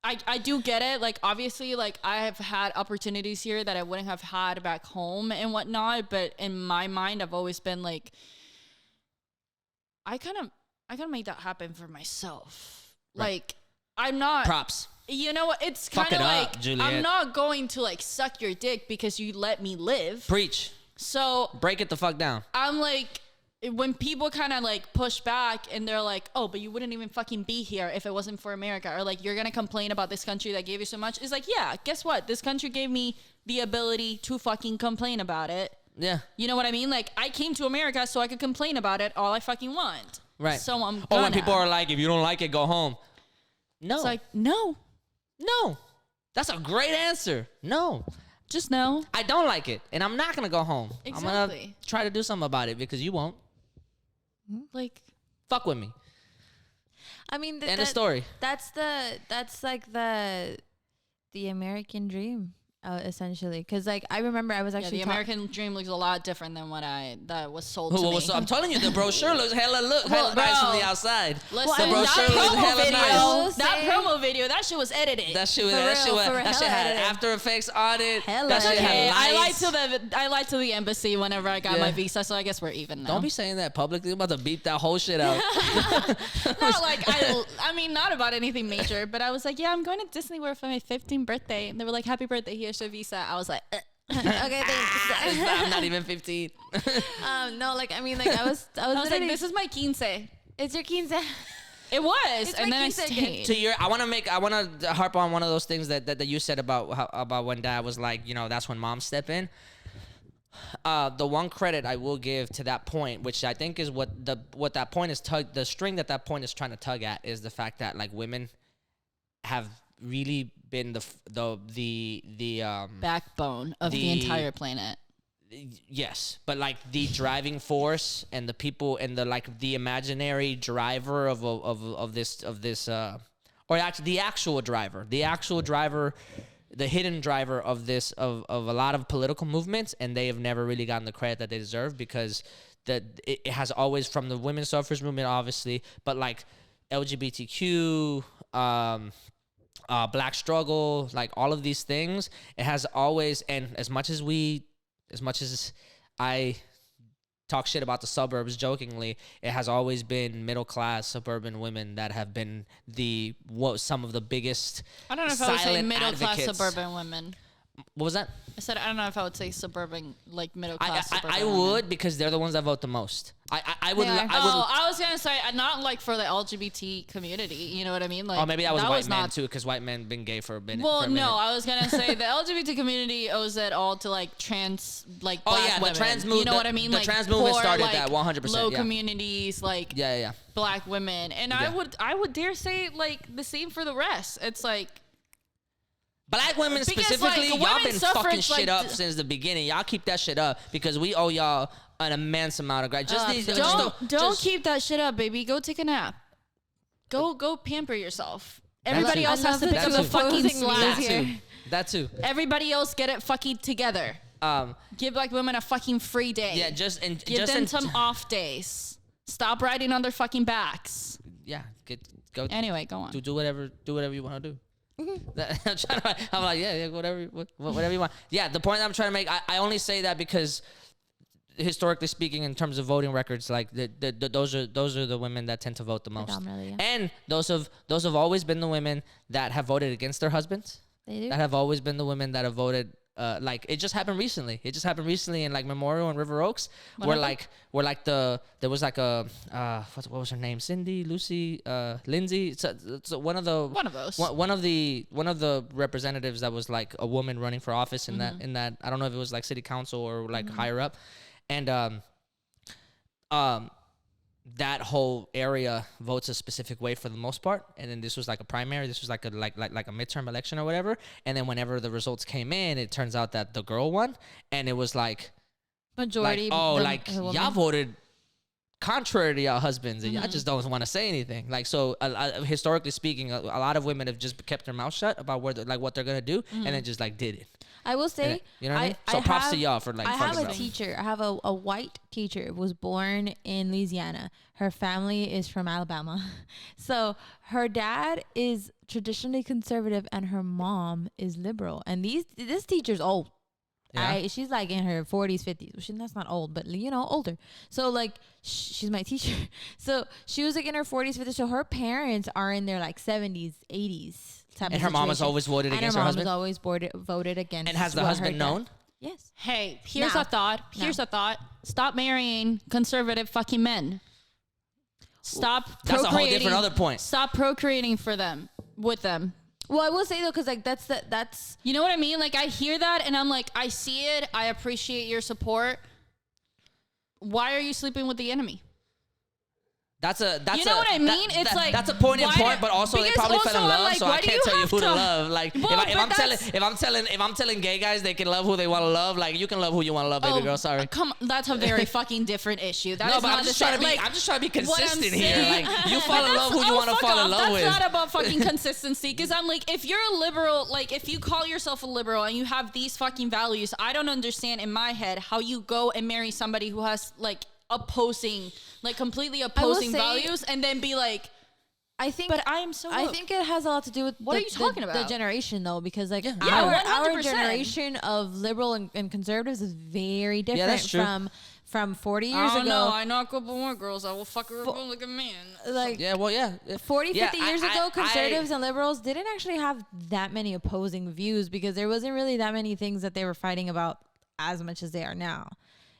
I do get it. Like, obviously, like, I have had opportunities here that I wouldn't have had back home and whatnot. But in my mind, I've always been like, I kind of made that happen for myself. Right. Like, I'm not. Props. You know what? It's kind of like, Juliet. I'm not going to, like, suck your dick because you let me live. Preach. So. Break it the fuck down. I'm like. When people kind of like push back and they're like, oh, but you wouldn't even fucking be here if it wasn't for America, or like you're gonna complain about this country that gave you so much, it's like, yeah, guess what, this country gave me the ability to fucking complain about it. Yeah, you know what I mean? Like I came to America so I could complain about it all I fucking want. Right. So I'm gonna. When people are like, if you don't like it, go home. No, it's like no, that's a great answer. No, just no, I don't like it and I'm not gonna go home. Exactly. I'm gonna try to do something about it because you won't. Like, fuck with me. I mean, end of story. That's like the American dream, essentially. Because like I remember I was actually the American dream looks a lot different than what that was sold to me. So I'm telling you, the brochure looks hella nice from the outside. Listen, the brochure looks hella nice. That promo video, that shit was edited. That shit had After Effects on it. That's okay. I lied to the embassy whenever I got my visa, so I guess we're even now. Don't be saying that publicly. I'm about to beep that whole shit out. Not like I mean, not about anything major, but I was like, yeah, I'm going to Disney World for my 15th birthday, and they were like, happy birthday, here's your visa. I was like, okay, thanks. I'm not even 15. No, like I mean, like I was like, this is my 15. It's your 15. It was, and then I stayed. I want to harp on one of those things that you said about when Dad was like, you know, that's when moms step in. The one credit I will give to that point, which I think is what that point is the string that point is trying to tug at, is the fact that like women have really been the backbone of the entire planet. Yes, but like the driving force and the people and the imaginary driver of this or actually the actual driver, the hidden driver of this of a lot of political movements, and they have never really gotten the credit that they deserve, because it has always, from the women's suffrage movement, obviously, but like LGBTQ, black struggle, like all of these things, it has always, and as much as I talk shit about the suburbs jokingly, it has always been middle class suburban women that have been some of the biggest. I don't know if I would say middle class suburban women. What was that? I said I don't know if I would say suburban, like middle class. I would, because they're the ones that vote the most. I would. I was gonna say not like for the LGBT community. You know what I mean? Like, maybe that was white men too, because white men been gay for a minute. Well, no, I was gonna say the LGBT community owes it all to like trans, like black women. The trans movement. You know what I mean? The like trans movement started like, that 100%. Low communities, like black women, and I would dare say like the same for the rest. It's like. Black women specifically, like, y'all been fucking shit up since the beginning. Y'all keep that shit up, because we owe y'all an immense amount of gratitude. Don't keep that shit up, baby. Go take a nap. Go pamper yourself. Everybody else has to pick up the fucking slack. That too. Everybody else get it fucking together. Give black women a fucking free day. Yeah, give them some off days. Stop riding on their fucking backs. Yeah, go. Anyway, go on. Do whatever you want to do. I'm like, yeah, whatever you want. Yeah, the point I'm trying to make, I only say that because historically speaking, in terms of voting records, like those are the women that tend to vote the most, and those have always been the women that have voted against their husbands. They do. That have always been the women that have voted. Like it just happened recently. In like Memorial and River Oaks, where there was like a what was her name? Cindy, Lucy, Lindsay. So one of the representatives that was like a woman running for office in that I don't know if it was like city council or like higher up, and that whole area votes a specific way for the most part, and then this was like a primary. This was like a midterm election or whatever. And then whenever the results came in, it turns out that the girl won, and it was like majority. Y'all voted contrary to y'all husbands, and y'all just don't want to say anything. Like so, historically speaking, a lot of women have just kept their mouth shut about what they're gonna do, and then just like did it. I will say, you know what I mean? So props to y'all for like. I have a teacher. I have a white teacher. Was born in Louisiana. Her family is from Alabama, so her dad is traditionally conservative and her mom is liberal. And this teacher's old. Yeah. She's like in her 40s, 50s. That's not old, but older. So like she's my teacher. So she was like in her 40s, 50s. So her parents are in their like 70s, 80s. And her mom has always voted against her husband? And her mom has always voted against. And has the husband known? Yes. Hey, here's a thought. Stop marrying conservative fucking men. Stop procreating. That's a whole different other point. Stop procreating with them. Well, I will say though, because like that's you know what I mean? Like I hear that and I'm like, I see it. I appreciate your support. Why are you sleeping with the enemy? That's you know what I mean? It's like that's a poignant point, but also they probably fell in love, like, so I can't tell you who to love. Like if I'm telling gay guys they can love who they want to love, like you can love who you want to love, baby girl. Sorry. That's a very fucking different issue. I'm just trying to be consistent here. Like you fall in love who you want to fall in love with. That's not about fucking consistency. Because I'm like, if you're a liberal, like if you call yourself a liberal and you have these fucking values, I don't understand in my head how you go and marry somebody who has like completely opposing values, and then be like, I think it has a lot to do with what are you talking about? The generation though, because like our generation of liberal and conservatives is very different from 40 years ago. No, I knock up on more girls. I will fuck her up like a man. Like 40, 50 years ago, conservatives and liberals didn't actually have that many opposing views because there wasn't really that many things that they were fighting about as much as they are now.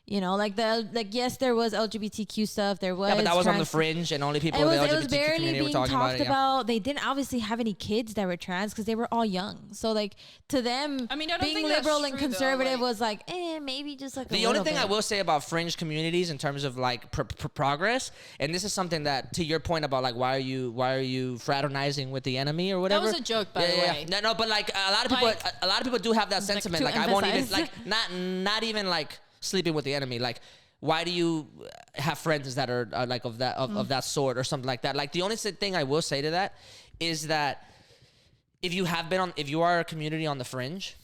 You know, yes, there was LGBTQ stuff. There was, but that was on the fringe, and only people in the LGBTQ community were talking about it. Yeah. They didn't obviously have any kids that were trans because they were all young. So like to them, I don't being liberal and conservative was like, maybe just like the only thing I will say about fringe communities in terms of like progress, and this is something that, to your point about like why are you fraternizing with the enemy or whatever. That was a joke, by the way. No, but like a lot of people do have that sentiment. Like I won't even like not even like sleeping with the enemy. Like, why do you have friends that are like of that sort or something like that? Like the only thing I will say to that is that if you are a community on the fringe,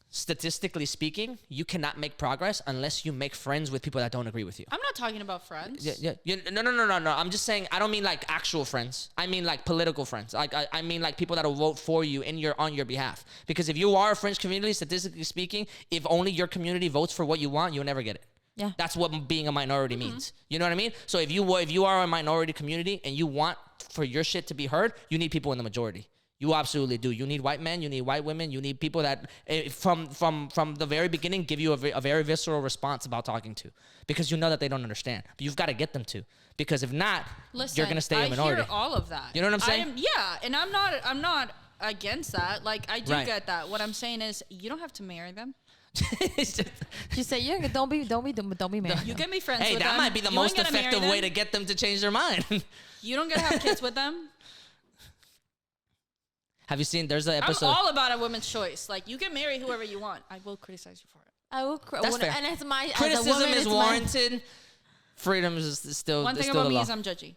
statistically speaking, you cannot make progress unless you make friends with people that don't agree with you. I'm not talking about friends. No. I'm just saying, I don't mean like actual friends. I mean like political friends. Like I mean like people that will vote for you on your behalf. Because if you are a fringe community, statistically speaking, if only your community votes for what you want, you'll never get it. Yeah. That's what being a minority means. You know what I mean? So if you are a minority community and you want for your shit to be heard, you need people in the majority. You absolutely do. You need white men. You need white women. You need people that, from the very beginning, give you a very visceral response about talking to, because you know that they don't understand. But you've got to get them to, because if not, you're gonna stay a minority. I hear all of that. You know what I'm saying? And I'm not against that. Like I do get that. What I'm saying is, you don't have to marry them. She said, "Yeah, don't be married. You can be friends with them. Hey, that might be the most effective way to get them to change their mind. You don't gotta have kids with them." Have you seen? There's an episode. I'm all about a woman's choice. Like, you can marry whoever you want. I will criticize you for it. I will. That's fair. And it's my criticism is warranted. Freedom is still. One thing about me is I'm judgy.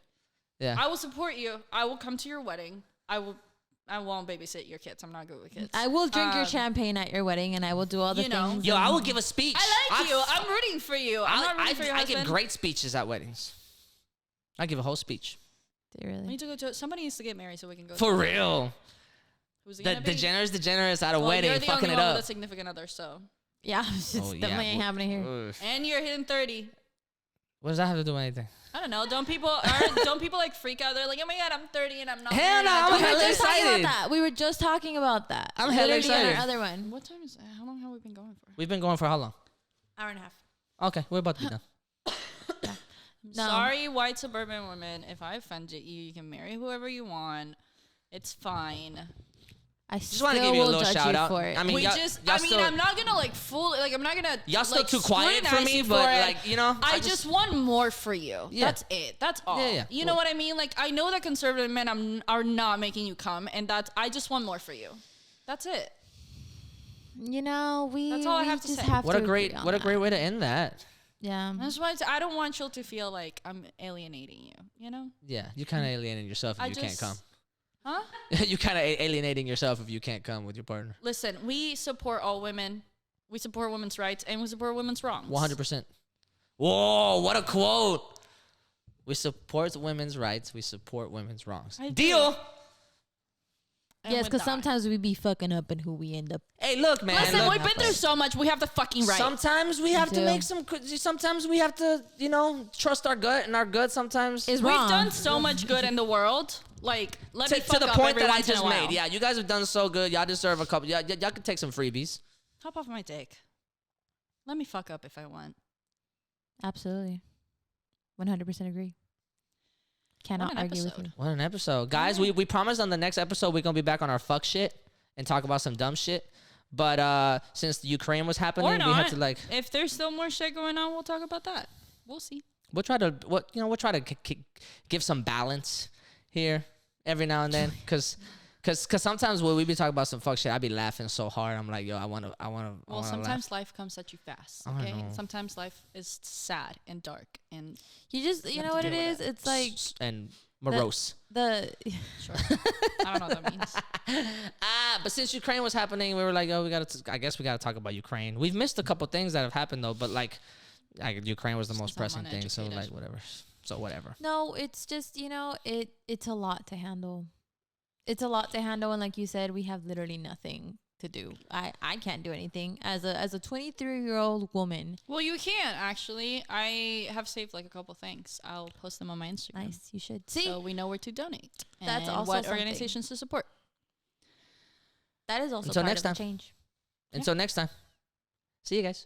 Yeah. I will support you. I will come to your wedding. I won't babysit your kids. I'm not good with kids. I will drink your champagne at your wedding, and I will do all the things. Yo, I will give a speech. I like you. I'm rooting for you. I'm not rooting for your husband. I give great speeches at weddings. I give a whole speech. Do you really? We need to go to. Somebody needs to get married so we can go. For real. Who's it gonna be? Degenerates at a wedding, you're the fucking only it one up. with a significant other, so. Yeah, it's definitely ain't happening here. Oof. And you're hitting 30. What does that have to do with anything? I don't know. Don't people like freak out? They're like, oh my god, I'm 30 and I'm not. Hell no, I'm hella excited. We were just talking about that. I'm hella excited. Our other one. What time is that? How long have we been going for? We've been going for how long? Hour and a half. Okay, we're about to be done. No. Sorry, white suburban women. If I offended you, you can marry whoever you want. It's fine. I just want to give you a little shout out. I mean, I'm not gonna like fully like I'm not gonna. Y'all still too quiet for me, but like you know, I just want more for you. Yeah. That's it. That's all. Yeah. You know what I mean? Like I know that conservative men are not making you come, and I just want more for you. That's it. You know, that's all I have to say. What a great way to end that. Yeah. That's why I don't want you to feel like I'm alienating you. You know? Yeah, you kind of alienating yourself if you can't come. Huh? You kind of alienating yourself if you can't come with your partner. Listen, we support all women. We support women's rights and we support women's wrongs. 100%. Whoa, what a quote. We support women's rights. We support women's wrongs. Deal. Yes, because sometimes we be fucking up in who we end up. Hey, look, man. Listen, we've been through so much. We have the fucking right. Sometimes we have to make some. Sometimes we have to, trust our gut, and our gut sometimes is wrong. We've done so much good in the world. Like, let me fuck up every once in a while. To the point that I just made. Yeah, you guys have done so good. Y'all deserve a couple. Y'all can take some freebies. Hop off my dick. Let me fuck up if I want. Absolutely. 100% agree. Cannot argue with you. What an episode. Guys, we promised on the next episode we're going to be back on our fuck shit and talk about some dumb shit. But since Ukraine was happening, we had to like... If there's still more shit going on, we'll talk about that. We'll see. We'll try to give some balance here every now and then. Because sometimes when we be talking about some fuck shit, I be laughing so hard. I'm like, yo, I want to Well, sometimes life comes at you fast, okay? Know. Sometimes life is sad and dark and... You just, you know what it is? It's like... And morose. Sure. I don't know what that means. But since Ukraine was happening, we were like, oh, I guess we got to talk about Ukraine. We've missed a couple things that have happened, though, but like Ukraine was the most pressing thing, so like whatever. So whatever. No, it's just, it's a lot to handle. It's a lot to handle, and like you said, we have literally nothing to do. I can't do anything as a 23-year-old woman. Well, you can actually. I have saved like a couple things. I'll post them on my Instagram. Nice, you should. See, so we know where to donate. That's and also what organizations to support. That is also part of the change. Until next time. See you guys.